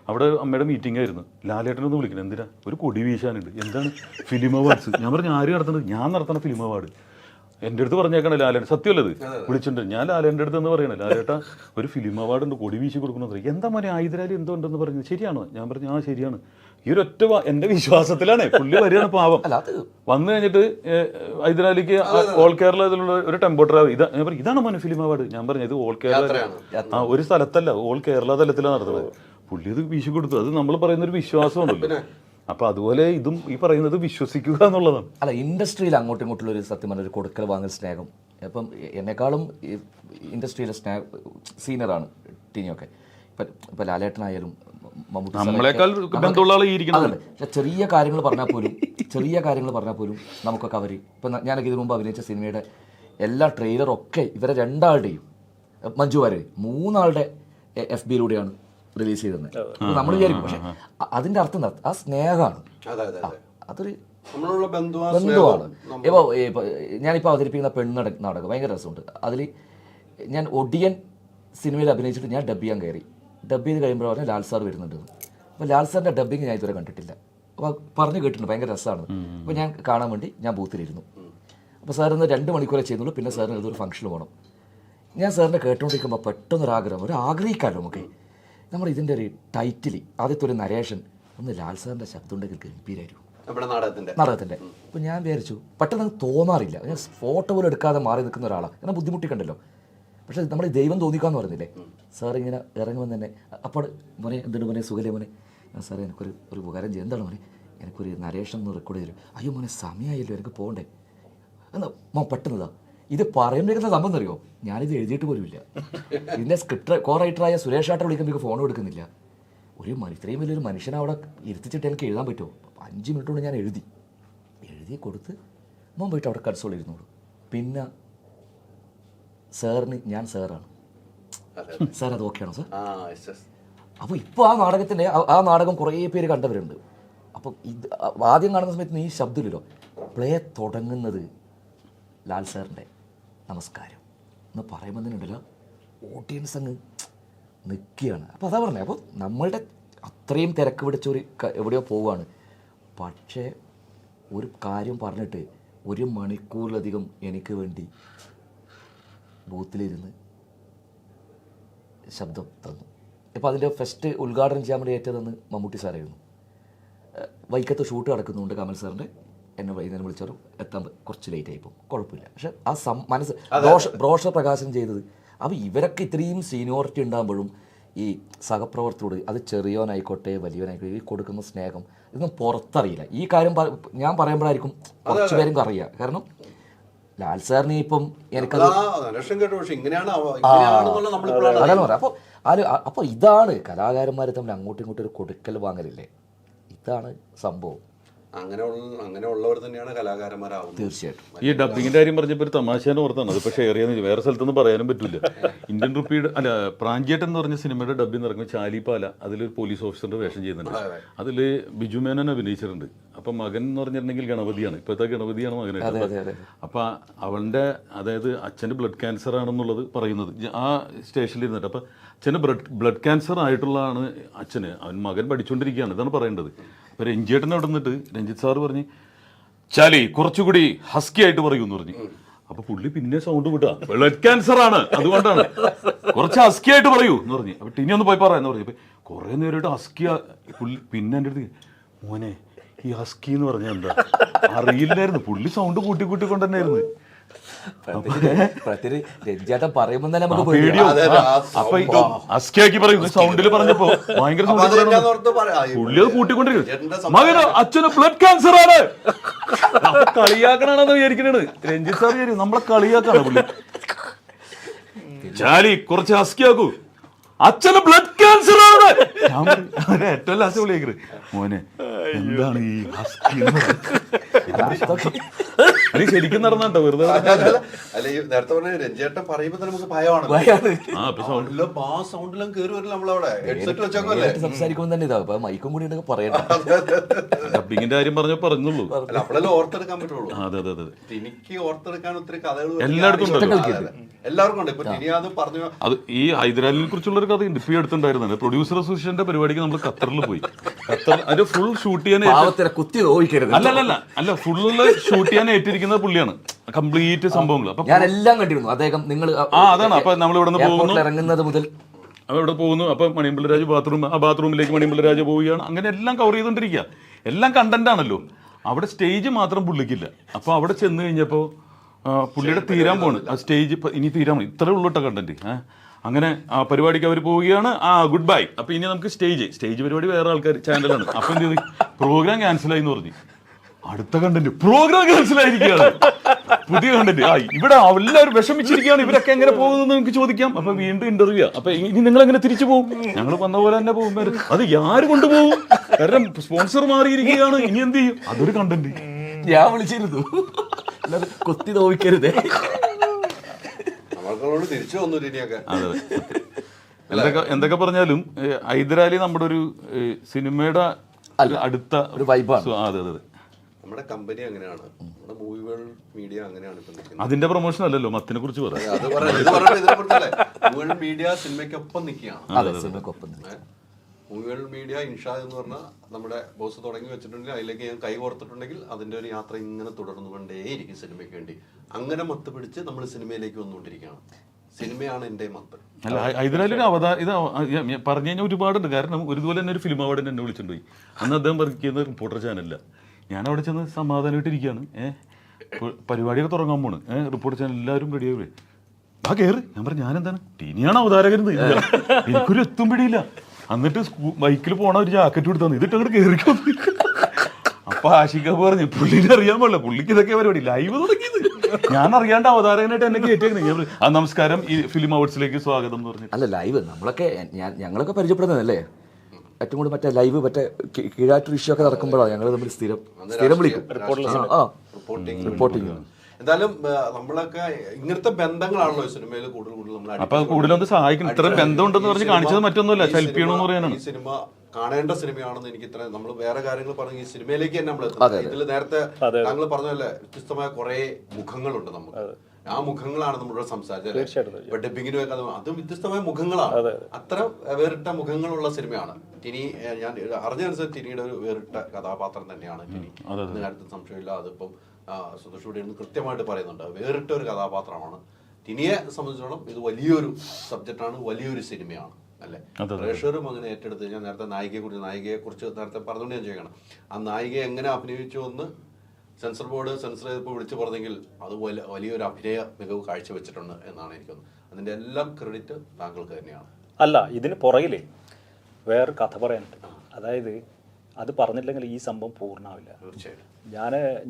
അവിടെ അമ്മയുടെ മീറ്റിംഗ് ആയിരുന്നു, ലാലേട്ടനൊന്ന് വിളിക്കണം. എന്തിനാ? ഒരു കൊടി വീശാനുണ്ട്. എന്താണ്? Film awards. ഞാൻ പറഞ്ഞു ആര് നടത്തുന്നത്? ഞാൻ നടത്തണ ഫിലിം അവാർഡ്. എൻ്റെ അടുത്ത് പറഞ്ഞേക്കണേ ലാലേട്ടൻ. സത്യമല്ലത് വിളിച്ചിട്ടുണ്ട്. ഞാൻ ലാലേൻ്റെ അടുത്ത് എന്ന് പറയണേ, ലാലേട്ടാ ഒരു ഫിലിം അവാർഡ് ഉണ്ട്, കൊടി വീശി കൊടുക്കണമെന്ന് പറയും. എന്താ മോനെ ഹൈദരാലി എന്തോ ഉണ്ടെന്ന് പറഞ്ഞു. ശരിയാണോ? ഞാൻ പറഞ്ഞു ആ ശരിയാണ്. ഈ ഒരു ഒറ്റ എൻ്റെ വിശ്വാസത്തിലാണ് പുള്ളി വരികയാണ്. പാവം വന്നു കഴിഞ്ഞിട്ട് ഹൈദരാലിക്ക് ഓൾ കേരള ഇതിലുള്ള ഒരു ടെമ്പോ ട്രാവൽ ഞാൻ പറഞ്ഞു ഇതാണ് മോനെ ഫിലിം അവാർഡ്. ഞാൻ പറഞ്ഞു ഇത് ഓൾ കേരള ഒരു സ്ഥലത്തല്ല, ഓൾ കേരള തലത്തിലാണ് നടത്തുന്നത്. പുള്ളി അത് വീശി കൊടുത്തു. അത് നമ്മൾ പറയുന്ന ഒരു വിശ്വാസമാണല്ലോ. അപ്പൊ അതുപോലെ ഇതും ഈ പറയുന്നത് വിശ്വസിക്കുക എന്നുള്ളതാണ്. അല്ല, ഇൻഡസ്ട്രിയിൽ അങ്ങോട്ടും ഇങ്ങോട്ടുള്ള ഒരു സത്യം പറഞ്ഞ ഒരു കൊടുക്കൽ വാങ്ങൽ സ്നേഹം. അപ്പം എന്നെക്കാളും ഇൻഡസ്ട്രിയിലെ സീനിയറാണ് ടീനിയൊക്കെ. ഇപ്പം ലാലേട്ടനായാലും നമ്മളെക്കാൾ ബന്ധമുള്ള ആളായിരിക്കണം. പക്ഷെ ചെറിയ കാര്യങ്ങൾ പറഞ്ഞാൽ പോലും നമുക്കൊക്കെ അവർ ഇപ്പം ഞാനൊക്കെ ഇതിനു മുമ്പ് അഭിനയിച്ച സിനിമയുടെ എല്ലാ ട്രെയിലറൊക്കെ ഇവരെ രണ്ടാളുടെയും മഞ്ജു വാര്യർ 3 ആളുടെ FBയിലൂടെയാണ് റിലീസ് ചെയ്തത്. നമ്മൾ വിചാരിക്കും, പക്ഷെ അതിന്റെ അർത്ഥം ആ സ്നേഹമാണ്, അതൊരു ബന്ധുവാണ്. ഇപ്പോൾ ഞാനിപ്പോൾ അവതരിപ്പിക്കുന്ന നാടകം ഭയങ്കര രസമുണ്ട്. അതിൽ ഞാൻ ഒടിയൻ സിനിമയിൽ അഭിനയിച്ചിട്ട് ഞാൻ ഡബ് ചെയ്യാൻ കയറി. ഡബ് ചെയ്ത് കഴിയുമ്പോൾ പറഞ്ഞാൽ ലാൽ സാർ വരുന്നുണ്ട്. അപ്പോൾ ലാൽ സാറിൻ്റെ ഡബ്ബിങ് ഞാൻ ഇതുവരെ കണ്ടിട്ടില്ല. അപ്പോൾ പറഞ്ഞു കേട്ടിട്ടുണ്ട് ഭയങ്കര രസമാണ്. അപ്പോൾ ഞാൻ കാണാൻ വേണ്ടി ഞാൻ ബൂത്തിലിരുന്നു. അപ്പോൾ സാറിന്ന് 2 മണിക്കൂറേ ചെയ്യുന്നുള്ളൂ. പിന്നെ സാറിന് ഏതൊരു ഫംഗ്ഷന് പോകണം. ഞാൻ സാറിനെ കേട്ടുകൊണ്ടിരിക്കുമ്പോൾ പെട്ടെന്നൊരാഗ്രഹം, ഒരു ആഗ്രഹിക്കാമല്ലോ നമുക്ക്. നമ്മൾ ഇതിൻ്റെ ഒരു ടൈറ്റിൽ ആദ്യത്തെ ഒരു നരേഷൻ ഒന്ന് ലാൽ സാറിൻ്റെ ശബ്ദം ഉണ്ടെങ്കിൽ ഗംഭീരായിരുന്നു നാടകത്തിൻ്റെ. അപ്പോൾ ഞാൻ വിചാരിച്ചു, പെട്ടെന്ന് തോന്നാറില്ല. ഞാൻ ഫോട്ടോ പോലും എടുക്കാതെ മാറി നിൽക്കുന്ന ഒരാളാണ്. കാരണം ബുദ്ധിമുട്ടിക്കണ്ടല്ലോ. പക്ഷേ നമ്മൾ ദൈവം തോന്നിക്കാന്ന് പറഞ്ഞില്ലേ, സാർ ഇങ്ങനെ ഇറങ്ങുമ്പോൾ തന്നെ അപ്പോൾ മോനെ എന്തുണ്ട് മോനെ സുഖലേ മോനെ, സാറേ എനിക്കൊരു ഉപകാരം ചെയ്യും. എന്താണ് മോനെ? എനിക്കൊരു നരേഷൻ ഒന്ന് റെക്കോർഡ് ചെയ്തു. അയ്യോ മോനെ സമയമായല്ലോ, എനിക്ക് പോകണ്ടേ. എന്നാ പെട്ടെന്നതാ ഇത് പറയുമ്പോഴേക്കുന്ന സംഭവം അറിയോ, ഞാനിത് എഴുതിയിട്ട് പോലുമില്ല. ഇതിൻ്റെ കോ റൈറ്ററായ സുരേഷ് ആട്ടെ വിളിക്കുമ്പോൾ ഫോൺ എടുക്കുന്നില്ല. ഇത്രയും വലിയൊരു മനുഷ്യനെ അവിടെ ഇരുത്തിച്ചിട്ട് എനിക്ക് എഴുതാൻ പറ്റുമോ? 5 മിനിറ്റ് കൊണ്ട് ഞാൻ എഴുതി കൊടുത്ത് മോൻ പോയിട്ട് അവിടെ കൺസോൾ ഇരുന്നോളൂ. പിന്നെ സാറിന് ഞാൻ സാറാണ്, സാർ അത് ഓക്കെയാണോ സാർ? അപ്പോൾ ഇപ്പോൾ ആ നാടകം കുറേ പേര് കണ്ടവരുണ്ട്. അപ്പം ഇത് ആദ്യം കാണുന്ന സമയത്ത് ഈ ശബ്ദമില്ലല്ലോ. പ്ലേ തുടങ്ങുന്നത് ലാൽ സാറിൻ്റെ നമസ്കാരം എന്ന് പറയുമ്പോൾ തന്നെ ഉണ്ടല്ലോ, ഓഡിയൻസ് അങ്ങ് നിൽക്കുകയാണ്. അപ്പോൾ അതാ പറഞ്ഞത്. അപ്പോൾ നമ്മളുടെ അത്രയും തിരക്ക് പിടിച്ചൊരു എവിടെയോ പോവുകയാണ്. പക്ഷേ ഒരു കാര്യം പറഞ്ഞിട്ട് 1 മണിക്കൂറിലധികം എനിക്ക് വേണ്ടി ബൂത്തിലിരുന്ന് ശബ്ദം തന്നു. ഇപ്പോൾ അതിൻ്റെ ഫസ്റ്റ് ഉദ്ഘാടനം ചെയ്യാൻ വേണ്ടി ഏറ്റതെന്ന് മമ്മൂട്ടി സാറായിരുന്നു. വൈക്കത്ത് ഷൂട്ട് നടക്കുന്നുണ്ട് കമൽ സാറിൻ്റെ. എന്നെ വൈകുന്നേരം വിളിച്ചാലും എത്താൻ കുറച്ച് ലേറ്റ് ആയിപ്പോൾ കുഴപ്പമില്ല. പക്ഷെ ആ മനസ്സ് ബ്രോഷർ പ്രകാശനം ചെയ്തത്. അപ്പോൾ ഇവരൊക്കെ ഇത്രയും സീനിയോറിറ്റി ഉണ്ടാകുമ്പോഴും ഈ സഹപ്രവർത്തകരോട്, അത് ചെറിയോനായിക്കോട്ടെ വലിയവനായിക്കോട്ടെ, ഈ കൊടുക്കുന്ന സ്നേഹം ഇതൊന്നും പുറത്തറിയില്ല. ഈ കാര്യം ഞാൻ പറയുമ്പോഴായിരിക്കും കുറച്ച് പേരും അറിയുക. കാരണം ലാൽ സാറിന് ഇപ്പം എനിക്കത് അതാണ് പറയാം. അപ്പോൾ ഇതാണ് കലാകാരന്മാർ തമ്മിൽ അങ്ങോട്ടും ഇങ്ങോട്ടും ഒരു കൊടുക്കൽ വാങ്ങലില്ലേ, ഇതാണ് സംഭവം. അങ്ങനെയുള്ളവർ തന്നെയാണ് കലാകാരന്മാരാവുന്നത്. തീർച്ചയായിട്ടും. ഈ ഡബിങ്ങിന്റെ കാര്യം പറഞ്ഞപ്പോൾ ഒരു തമാശയാണ് ഓർത്താണ്. അതിപ്പോൾ ഷെയർ ചെയ്യാൻ വേറെ സ്ഥലത്തൊന്നും പറയാനും പറ്റില്ല. ഇന്ത്യൻ റുപ്പിയുടെ പ്രാഞ്ചേട്ടൻ എന്ന് പറഞ്ഞ സിനിമയുടെ ഡബിങ് ഇറങ്ങുമ്പോൾ ചാലിപ്പാല അതിലൊരു പോലീസ് ഓഫീസറിന്റെ വേഷം ചെയ്യുന്നുണ്ട്. അതിൽ ബിജു മേനൻ അഭിനയിച്ചിട്ടുണ്ട്. അപ്പം മകൻ എന്ന് പറഞ്ഞിട്ടുണ്ടെങ്കിൽ ഗണപതിയാണ്, ഇപ്പോഴത്തെ ഗണപതിയാണ് മകനായിട്ട്. അപ്പം അവളുടെ അതായത് അച്ഛന് ബ്ലഡ് ക്യാൻസർ ആണെന്നുള്ളത് പറയുന്നത് ആ സ്റ്റേഷനിൽ ഇരുന്നിട്ട്. അപ്പം അച്ഛന് ബ്ലഡ് ക്യാൻസർ ആയിട്ടുള്ളതാണ് അച്ഛന്, അവൻ മകൻ പഠിച്ചുകൊണ്ടിരിക്കുകയാണ്, ഇതാണ് പറയേണ്ടത്. അപ്പോൾ രഞ്ജിയേട്ടനെ അവിടെ നിന്നിട്ട് രഞ്ജിത്ത് സാറ് പറഞ്ഞ് ചാലി കുറച്ചുകൂടി ഹസ്കി ആയിട്ട് പറയൂ എന്ന് പറഞ്ഞു. അപ്പൊ പുള്ളി പിന്നെ സൗണ്ട് വിട്ടാ ബ്ലഡ് ക്യാൻസർ ആണ് അതുകൊണ്ടാണ്, കുറച്ച് ഹസ്കി ആയിട്ട് പറയൂ എന്ന് പറഞ്ഞു. അപ്പൊ ഇനി ഒന്ന് പോയി പറയാന്ന് പറഞ്ഞു. അപ്പൊ കുറെ നേരമായിട്ട് ഹസ്കി പുള്ളി പിന്നെ എൻ്റെ അടുത്ത് മോനെ ഈ ഹസ്കി എന്ന് പറഞ്ഞാൽ എന്താ അറിയില്ലായിരുന്നു. പുള്ളി സൗണ്ട് കൂട്ടിക്കൊണ്ട് തന്നെയായിരുന്നു. രഞ്ജേട്ടൻ പറയുമ്പോൾ തന്നെ നമുക്ക് പേടിയോ. അപ്പൊ ഹസ്കിയാക്കി പറയും സൗണ്ടിൽ പറഞ്ഞപ്പോ ഭയങ്കര പുള്ളി അത് കൂട്ടിക്കൊണ്ടിരിക്കുന്നു. മകനോ അച്ഛന് ബ്ലഡ് ക്യാൻസർ ആണ്, അപ്പൊ കളിയാക്കണെന്ന് വിചാരിക്കണാണ് രഞ്ജിത്ത് സാർ വിചാരിക്കും നമ്മളെ കളിയാക്കാണ് പുള്ളി. ചാലി കുറച്ച് ഹസ്കിയാക്കൂ, അച്ഛന് ബ്ലഡ് ക്യാൻസർ ആണ്. ഏറ്റവും ലാസ്റ്റ് വിളിയേക്കരുത് മോനെ എന്താണ് ഈ ഹസ്കി നീ ശരിക്കും നടന്നോ വെറുതെ. അല്ല ഈ നേരത്തെ പറഞ്ഞ രഞ്ജേട്ടൻ പറയുമ്പോ തന്നെ നമുക്ക് ഭയമാണ്. സൗണ്ടിലും കയറി വരില്ല നമ്മളവിടെ ഹെഡ്സെറ്റ് വെച്ചോക്കല്ലേ സംസാരിക്കുമ്പോൾ തന്നെ ഇതാ മൈക്കും കൂടി ഉണ്ടെങ്കിൽ പറയണ്ട. ഡബിങ്ങിന്റെ കാര്യം പറഞ്ഞുള്ളൂ, അല്ല അപ്പോഴല്ലേ ഓർത്തെടുക്കാൻ പറ്റുള്ളൂ. അതെ അതെ അതെ, എനിക്ക് ഓർത്തെടുക്കാൻ ഒത്തിരി കഥകൾ എല്ലായിടത്തും എല്ലാവർക്കും ഉണ്ട്. ഇപ്പൊ ടിനിയാന്ന് പറഞ്ഞു അത് ഈ ഹൈദരാലിനെ കുറിച്ചുള്ള ഒരു കഥയുണ്ട് ഇപ്പൊ എടുത്തുണ്ടായിരുന്നത്. പ്രൊഡ്യൂസർ അസോസിയേഷന്റെ പരിപാടിക്ക് നമ്മൾ ഖത്തറിൽ പോയി. ഖത്തർ അതിന്റെ ഫുൾ ഷൂട്ട് ചെയ്യാൻ അല്ല ഫുള്ള് ഷൂട്ട് ചെയ്യാൻ ഏറ്റിരിക്കുന്നത് പുള്ളിയാണ്, കംപ്ലീറ്റ് സംഭവങ്ങൾ. അപ്പൊ ഞാൻ എല്ലാം കണ്ടിരുന്നു അദ്ദേഹം. നിങ്ങൾ അതാണ്. അപ്പൊ നമ്മൾ ഇവിടെ നിന്ന് പോകുന്നു, ഇറങ്ങുന്നത് മുതൽ അപ്പൊ ഇവിടെ പോകുന്നു. അപ്പൊ മണിയമ്പിള്ള രാജ് ബാത്റൂമിലേക്ക് മണിയമ്പിള്ള രാജ് പോവുകയാണ്. അങ്ങനെ എല്ലാം കവർ ചെയ്തോണ്ടിരിക്കുക, എല്ലാം കണ്ടന്റ് ആണല്ലോ. അവിടെ സ്റ്റേജ് മാത്രം പുള്ളിക്കില്ല. അപ്പൊ അവിടെ ചെന്ന് കഴിഞ്ഞപ്പോ പുള്ളിയുടെ തീരാൻ പോണ് ആ സ്റ്റേജ്, ഇനി തീരാൻ പോണ്, ഇത്രേ ഉള്ളൂട്ട കണ്ടന്റ്. അങ്ങനെ ആ പരിപാടിക്ക് അവർ പോവുകയാണ്. Good bye. അപ്പൊ ഇനി നമുക്ക് സ്റ്റേജ് പരിപാടി വേറെ ആൾക്കാർ ചാനലാണ്. അപ്പൊ എന്ത് ചെയ്തു, പ്രോഗ്രാം ക്യാൻസൽ ആയി എന്ന് പറഞ്ഞു. അടുത്ത കണ്ടന്റ് പ്രോഗ്രാം ക്യാൻസൽ ആയിരിക്കുകയാണ്, പുതിയ കണ്ടന്റ്. ഇവിടെ എല്ലാവരും വിഷമിച്ചിരിക്കുകയാണ്, ഇവരൊക്കെ എങ്ങനെ പോകുന്നത് നിങ്ങൾക്ക് ചോദിക്കാം. അപ്പൊ വീണ്ടും ഇന്റർവ്യൂ. അപ്പൊ ഇനി നിങ്ങൾ എങ്ങനെ തിരിച്ചു പോകും? ഞങ്ങൾ വന്ന പോലെ തന്നെ പോകും. അത് ആര് കൊണ്ടുപോകും? കാരണം സ്പോൺസർ മാറിയിരിക്കുകയാണ്, ഇനി എന്ത് ചെയ്യും? അതൊരു കണ്ടന്റ്. ഞാൻ വിളിച്ചിരുന്നു, കൊത്തി നോവിക്കരുതേ. നമ്മൾക്കളോട് തിരിച്ചു വന്നു ഇനിയൊക്കെ. എന്തൊക്കെ പറഞ്ഞാലും ഹൈദരാലി നമ്മുടെ ഒരു സിനിമയുടെ അടുത്ത ഒരു വൈബാണ്. അതെ അതെ, നമ്മുടെ കമ്പനി അങ്ങനെയാണ്, നമ്മുടെ മൂവി വേൾഡ് മീഡിയ അങ്ങനെയാണ് ഇപ്പൊ നിൽക്കുന്നത്. അതിന്റെ പ്രൊമോഷൻ അല്ലല്ലോ, മത്തിനെ കുറിച്ച് പറയാം. മൂവി വേൾഡ് മീഡിയ സിനിമയ്ക്കൊപ്പം നിൽക്കുകയാണ്. മൂവി വേൾഡ് മീഡിയ ഇൻഷാദ് എന്ന് പറഞ്ഞാൽ നമ്മുടെ ബോസ് തുടങ്ങി വെച്ചിട്ടുണ്ടെങ്കിൽ അതിലേക്ക് ഞാൻ കൈ കോർത്തിട്ടുണ്ടെങ്കിൽ അതിന്റെ ഒരു യാത്ര ഇങ്ങനെ തുടർന്നുകൊണ്ടേയിരിക്കും സിനിമയ്ക്ക് വേണ്ടി. അങ്ങനെ മത്ത് പിടിച്ച് നമ്മൾ സിനിമയിലേക്ക് വന്നുകൊണ്ടിരിക്കുകയാണ്. സിനിമയാണ് എന്റെ മത്ത്. അല്ല ഹൈദരാലി ഒരു ഇത് പറഞ്ഞു കഴിഞ്ഞാൽ ഒരുപാടുണ്ട്. കാരണം ഒരുപോലെ തന്നെ ഒരു ഫിലിം അവാർഡിന് എന്നെ വിളിച്ചിട്ടുപോയി. അന്ന് അദ്ദേഹം വർക്ക് ചെയ്യുന്ന റിപ്പോർട്ടർ ചാനലില്ല. ഞാൻ അവിടെ ചെന്ന് സമാധാനമായിട്ടിരിക്കുകയാണ്. പരിപാടിയൊക്കെ തുടങ്ങാൻ പോണ്. റിപ്പോർട്ടർ ചാനൽ എല്ലാവരും റെഡിയായി കയറി. ഞാൻ പറഞ്ഞു ഞാനെന്താണ് ടീനിയാണ് അവതാരകൻ, എനിക്കൊരു എത്തും പിടിയില്ല. എന്നിട്ട് ബൈക്കിൽ പോണ ഒരു ജാക്കറ്റ് കൊടുത്തു, ഇതിട്ട് അങ്ങോട്ട് കയറിക്കോ. അപ്പൊ ആഷിക പറഞ്ഞു പുള്ളിനെ അറിയാൻ പാടില്ല, പുള്ളിക്ക് ഇതൊക്കെ പരിപാടി ലൈവ് തുടങ്ങിയത്. ഞാൻ അറിയാണ്ട് അവതാരകനായിട്ട് എന്നെ കയറ്റിയേക്കുന്നത്. നമസ്കാരം, ഈ ഫിലിം അവാർഡ്സിലേക്ക് സ്വാഗതം എന്ന് പറഞ്ഞു. അല്ല ലൈവ് നമ്മളൊക്കെ ഞങ്ങളൊക്കെ പരിചയപ്പെടുന്നതല്ലേ ഏറ്റവും കൂടുതൽ മറ്റേ ലൈവ് മറ്റേ കീഴാറ്റൂർ ഇഷ്യൂ ഒക്കെ നടക്കുമ്പോഴാണ് ഞങ്ങൾ തമ്മിൽ സ്ഥിരം വിളിക്കും റിപ്പോർട്ടിങ്. എന്തായാലും നമ്മളൊക്കെ ഇങ്ങനത്തെ ബന്ധങ്ങളാണല്ലോ സിനിമയിൽ കൂടുതൽ അപ്പൊ കൂടുതലൊന്ന് സഹായിക്കും. ഇത്രയും ബന്ധമുണ്ടെന്ന് പറഞ്ഞ് കാണിച്ചത് മറ്റൊന്നുമല്ല, ഹെൽപ്പ് ചെയ്യണമെന്ന് പറയാനാണ്. ഈ സിനിമ കാണേണ്ട സിനിമയാണെന്ന് എനിക്ക് ഇത്ര നമ്മൾ വേറെ കാര്യങ്ങൾ പറഞ്ഞു ഈ സിനിമയിലേക്ക് തന്നെ നമ്മൾ ഇതിൽ നേരത്തെ താങ്കൾ പറഞ്ഞല്ലേ വ്യത്യസ്തമായ കുറെ മുഖങ്ങളുണ്ട് നമുക്ക്. ആ മുഖങ്ങളാണ് നമ്മളിവിടെ സംസാരിച്ചത്. ഇപ്പൊ ഡബിങ്ങിന് അതും വ്യത്യസ്തമായ മുഖങ്ങളാണ്. അത്ര വേറിട്ട മുഖങ്ങളുള്ള സിനിമയാണ് ടിനി. ഞാൻ അറിഞ്ഞനുസരിച്ച് ടിനിയുടെ ഒരു വേറിട്ട കഥാപാത്രം തന്നെയാണ് ടിനി, കാര്യത്തിൽ സംശയമില്ല. അതിപ്പം സന്തോഷ് ഇവിടെ കൃത്യമായിട്ട് പറയുന്നുണ്ട്, വേറിട്ട ഒരു കഥാപാത്രമാണ്. ടിനിയെ സംബന്ധിച്ചിടത്തോളം ഇത് വലിയൊരു സബ്ജക്റ്റാണ്, വലിയൊരു സിനിമയാണ് അല്ലേ. പ്രേക്ഷകരും അങ്ങനെ ഏറ്റെടുത്ത്. ഞാൻ നേരത്തെ നായികയെ കുറിച്ച് നേരത്തെ പറഞ്ഞുകൊണ്ട് ഞാൻ ചെയ്യണം. ആ നായികയെ എങ്ങനെ അഭിനയിച്ചു എന്ന് സെൻസർ ബോർഡ് സെൻസർ ചെയ്തപ്പോൾ വിളിച്ചു പറഞ്ഞെങ്കിൽ അത് വലിയൊരു അഭിനയ മികവ് കാഴ്ചവെച്ചിട്ടുണ്ട് എന്നാണ് എനിക്കൊന്ന്. അതിന്റെ എല്ലാം ക്രെഡിറ്റ് താങ്കൾക്ക് തന്നെയാണ്. അല്ല, ഇതിന് പുറകിലേ വേറൊരു കഥ പറയാനുണ്ട്. അതായത് അത് പറഞ്ഞില്ലെങ്കിൽ ഈ സംഭവം പൂർണ്ണമാവില്ല. തീർച്ചയായിട്ടും.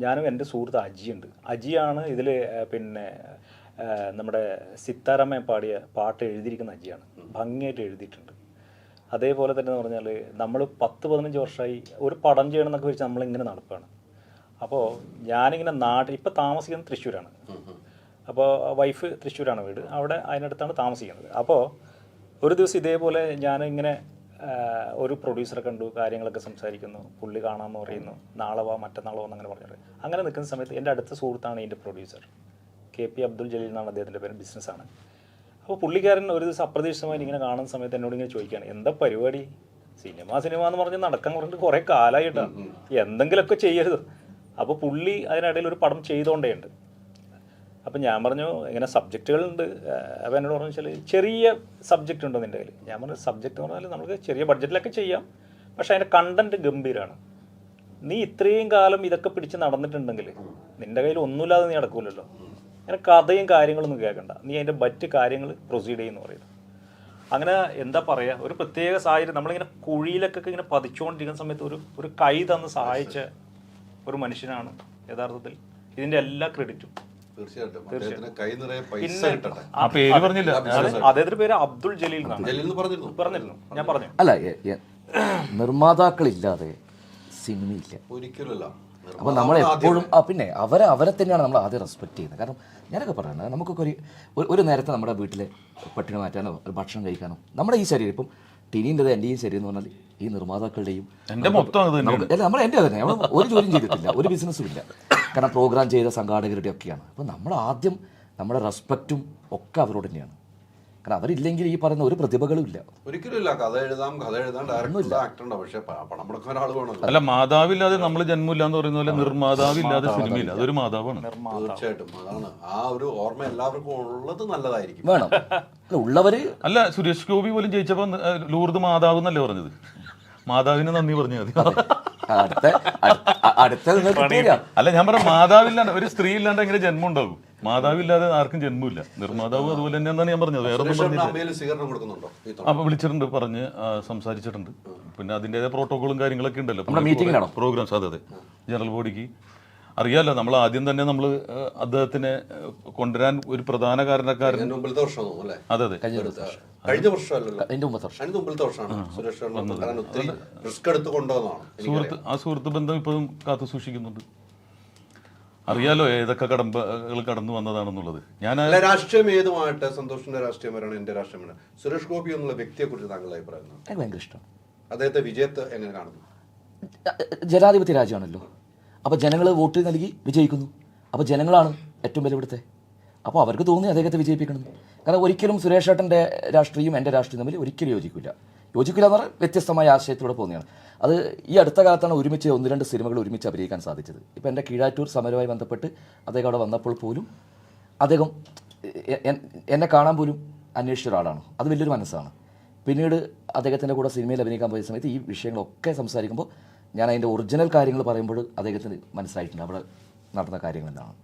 ഞാനും എൻ്റെ സുഹൃത്ത് അജിയുണ്ട്. അജിയാണ് ഇതിൽ പിന്നെ നമ്മുടെ സിത്താരാമയെ പാടിയ പാട്ട് എഴുതിയിരിക്കുന്ന അജിയാണ്. ഭംഗിയായിട്ട് എഴുതിയിട്ടുണ്ട്. അതേപോലെ തന്നെ എന്ന് പറഞ്ഞാൽ നമ്മൾ 10-15 വർഷമായി ഒരു പടം ചെയ്യണം എന്നൊക്കെ വെച്ച് നമ്മളിങ്ങനെ നടക്കുകയാണ്. അപ്പോൾ ഞാനിങ്ങനെ ഇപ്പം താമസിക്കുന്നത് തൃശ്ശൂരാണ്. അപ്പോൾ വൈഫ് തൃശ്ശൂരാണ് വീട്, അവിടെ അതിനടുത്താണ് താമസിക്കുന്നത്. അപ്പോൾ ഒരു ദിവസം ഇതേപോലെ ഞാനിങ്ങനെ ഒരു പ്രൊഡ്യൂസറെ കണ്ടു, കാര്യങ്ങളൊക്കെ സംസാരിക്കുന്നു, പുള്ളി കാണാമെന്ന് പറയുന്നു, നാളെ വാ മറ്റന്നാളോ എന്നങ്ങനെ പറഞ്ഞിട്ട് അങ്ങനെ നിൽക്കുന്ന സമയത്ത് എൻ്റെ അടുത്ത സുഹൃത്താണ് ഇതിൻ്റെ പ്രൊഡ്യൂസർ, KP അബ്ദുൽ ജലീൽ എന്നാണ് അദ്ദേഹത്തിൻ്റെ പേര്, ബിസിനസ്സാണ്. അപ്പോൾ പുള്ളിക്കാരൻ ഒരു ദിവസം അപ്രതീക്ഷിതമായി ഇങ്ങനെ കാണുന്ന സമയത്ത് എന്നോട് ഇങ്ങനെ ചോദിക്കുകയാണ്, എന്താ പരിപാടി, സിനിമ എന്ന് പറഞ്ഞ് നടക്കാൻ പറഞ്ഞിട്ട് കുറേ കാലമായിട്ടാണ്, എന്തെങ്കിലുമൊക്കെ ചെയ്യരുത്. അപ്പോൾ പുള്ളി അതിനിടയിൽ ഒരു പടം ചെയ്തുകൊണ്ടേയുണ്ട്. അപ്പം ഞാൻ പറഞ്ഞു ഇങ്ങനെ സബ്ജക്റ്റുകളുണ്ട്. അപ്പോൾ എന്നോട് പറഞ്ഞു വെച്ചാൽ ചെറിയ സബ്ജക്റ്റ് ഉണ്ടോ നിൻ്റെ കയ്യിൽ? ഞാൻ പറഞ്ഞു സബ്ജക്റ്റ് എന്ന് പറഞ്ഞാൽ നമുക്ക് ചെറിയ ബഡ്ജറ്റിലൊക്കെ ചെയ്യാം, പക്ഷേ അതിൻ്റെ കണ്ടൻറ്റ് ഗംഭീരമാണ്. നീ ഇത്രയും കാലം ഇതൊക്കെ പിടിച്ച് നടന്നിട്ടുണ്ടെങ്കിൽ നിൻ്റെ കയ്യിൽ ഒന്നുമില്ലാതെ നീ നടക്കൂലല്ലോ. അങ്ങനെ കഥയും കാര്യങ്ങളൊന്നും കേൾക്കണ്ട, നീ അതിൻ്റെ മറ്റ് കാര്യങ്ങൾ പ്രൊസീഡ് ചെയ്യുമെന്ന് പറയുന്നത്. അങ്ങനെ എന്താ പറയുക, ഒരു പ്രത്യേക സാഹചര്യം നമ്മളിങ്ങനെ കുഴിയിലൊക്കെ ഇങ്ങനെ പതിച്ചുകൊണ്ടിരിക്കുന്ന സമയത്ത് ഒരു കൈ തന്ന് സഹായിച്ച ഒരു മനുഷ്യനാണ് യഥാർത്ഥത്തിൽ ഇതിൻ്റെ എല്ലാ ക്രെഡിറ്റും. ആ പേര് പറഞ്ഞില്ല. അദ്ദേഹത്തിന്റെ പേര് അബ്ദുൾ ജലീൽ എന്നാണ്. പറഞ്ഞിരുന്നു, ഞാൻ പറഞ്ഞു. അല്ല, നിർമ്മാതാക്കളില്ലാതെ സിനിമയില്ല ഒരിക്കലല്ല. അപ്പോൾ നമ്മൾ എപ്പോഴും പിന്നെ അവരെ തന്നെയാണ് നമ്മൾ ആദ്യം റെസ്പെക്ട് ചെയ്യുന്നത്. കാരണം ഞാനൊക്കെ പറയുന്നത് നമുക്കൊക്കെ ഒരു നേരത്തെ നമ്മുടെ വീട്ടിലെ പട്ടിണി മാറ്റാനോ ഒരു ഭക്ഷണം കഴിക്കാനോ നമ്മുടെ ഈ ശരീരം, ഇപ്പം ടിനിൻ്റെത് എൻ്റെയും ശരീരം എന്ന് പറഞ്ഞാൽ ഈ നിർമ്മാതാക്കളുടെയും അല്ല നമ്മൾ എൻ്റെ തന്നെ നമ്മൾ ഒരു ജോലിയും ചെയ്തിട്ടില്ല, ഒരു ബിസിനസ്സും ഇല്ല. കാരണം പ്രോഗ്രാം ചെയ്ത സംഘാടകരുടെ ഒക്കെയാണ്. അപ്പോൾ നമ്മൾ ആദ്യം നമ്മുടെ റെസ്പെക്റ്റും ഒക്കെ അവരോട് തന്നെയാണ്. കാരണം അവരില്ലെങ്കിൽ ഈ പറയുന്ന ഒരു പ്രതിഭകളും ഇല്ല. ഒരിക്കലും ഇല്ല. കഥ എഴുതാൻ ഡയറക്ടർ ആക്ടർ ഉണ്ടാവും, പക്ഷേ പണം മുടക്കാൻ ഒരാൾ വേണമല്ലോ. അല്ല, മാതാവില്ലാതെ നമ്മൾ ജന്മമില്ല എന്ന് പറയുന്ന പോലെ നിർമ്മാതാവില്ലാതെ സിനിമയില്ല. അതൊരു മാതാവാണ്. തീർച്ചയായിട്ടും അതാണ് ആ ഒരു ഓർമ്മ എല്ലാവർക്കും ഉള്ളത് നല്ലതായിരിക്കും. വേണം ഉള്ളവര്. അല്ല, സുരേഷ് ഗോപി പോലും ജയിച്ചപ്പോൾ ലൂർദ് മാതാവ് എന്നല്ലേ പറഞ്ഞത്? മാതാവിന് നന്ദി പറഞ്ഞാൽ മതി. അല്ല, ഞാൻ പറഞ്ഞ മാതാവില്ലാണ്ട് ഒരു സ്ത്രീ ഇല്ലാണ്ട് എങ്ങനെ ജന്മം ഉണ്ടാകും? മാതാവില്ലാതെ ആർക്കും ജന്മമില്ല. നിർമ്മാതാവ് അതുപോലെ തന്നെ എന്താണ് ഞാൻ പറഞ്ഞത്. വേറെ ഒന്നും പറഞ്ഞില്ല. അപ്പൊ വിളിച്ചിട്ടുണ്ട്, പറഞ്ഞ് സംസാരിച്ചിട്ടുണ്ട്. പിന്നെ അതിൻ്റെതായ പ്രോട്ടോകോളും കാര്യങ്ങളൊക്കെ ഉണ്ടല്ലോ പ്രോഗ്രാംസ്. അതെ, ജനറൽ ബോഡിക്ക് അറിയാലോ. നമ്മൾ ആദ്യം തന്നെ നമ്മൾ അദ്ദേഹത്തിനെ കൊണ്ടുവരാൻ ഒരു പ്രധാന കാരണക്കാരൻ. അതെ അതെ, കഴിഞ്ഞ വർഷമല്ലല്ലോ. ആ സുഹൃത്ത് ബന്ധം ഇപ്പോഴും കാത്തു സൂക്ഷിക്കുന്നുണ്ട്. അറിയാലോ ഏതൊക്കെ കടമ്പകൾ കടന്നു വന്നതാണെന്നുള്ളത്. ഞാൻ രാഷ്ട്രീയം ഏതുമായിട്ട് സന്തോഷിന്റെ രാഷ്ട്രീയമാണ്, എന്റെ രാഷ്ട്രീയമാണ്. സുരേഷ് ഗോപി എന്നുള്ള വ്യക്തിയെ കുറിച്ച് താങ്കളുടെ അഭിപ്രായം? എനിക്ക് ഭയങ്കര ഇഷ്ടമാണ്. അദ്ദേഹത്തെ വിജയത്തെ എങ്ങനെ കാണുന്നു? ജനാധിപത്യ രാജ്യമാണല്ലോ. അപ്പോൾ ജനങ്ങൾ വോട്ട് നൽകി വിജയിക്കുന്നു. അപ്പോൾ ജനങ്ങളാണ് ഏറ്റവും വലിയ ഇവിടുത്തെ. അപ്പോൾ അവർക്ക് തോന്നി അദ്ദേഹത്തെ വിജയിപ്പിക്കണം. കാരണം ഒരിക്കലും സുരേഷ് ഏട്ടൻ്റെ രാഷ്ട്രീയവും എൻ്റെ രാഷ്ട്രീയം തമ്മിൽ ഒരിക്കലും യോജിക്കില്ല എന്ന് പറഞ്ഞാൽ വ്യത്യസ്തമായ ആശയത്തിലൂടെ പോകുന്നതാണ്. അത് ഈ അടുത്ത കാലത്താണ് ഒരുമിച്ച് 1-2 സിനിമകൾ ഒരുമിച്ച് അഭിനയിക്കാൻ സാധിച്ചത്. ഇപ്പോൾ എൻ്റെ കീഴാറ്റൂർ സമരവുമായി ബന്ധപ്പെട്ട് അദ്ദേഹം അവിടെ വന്നപ്പോൾ പോലും അദ്ദേഹം എന്നെ കാണാൻ പോലും അന്വേഷിച്ച ഒരാളാണ്. അത് വലിയൊരു മനസ്സാണ്. പിന്നീട് അദ്ദേഹത്തിൻ്റെ കൂടെ സിനിമയിൽ അഭിനയിക്കാൻ പോയ സമയത്ത് ഈ വിഷയങ്ങളൊക്കെ സംസാരിക്കുമ്പോൾ ഞാൻ അതിൻ്റെ ഒറിജിനൽ കാര്യങ്ങൾ പറയുമ്പോൾ അദ്ദേഹത്തിന് മനസ്സിലായിട്ടുണ്ട് അവിടെ നടന്ന കാര്യങ്ങൾ എന്താണ്.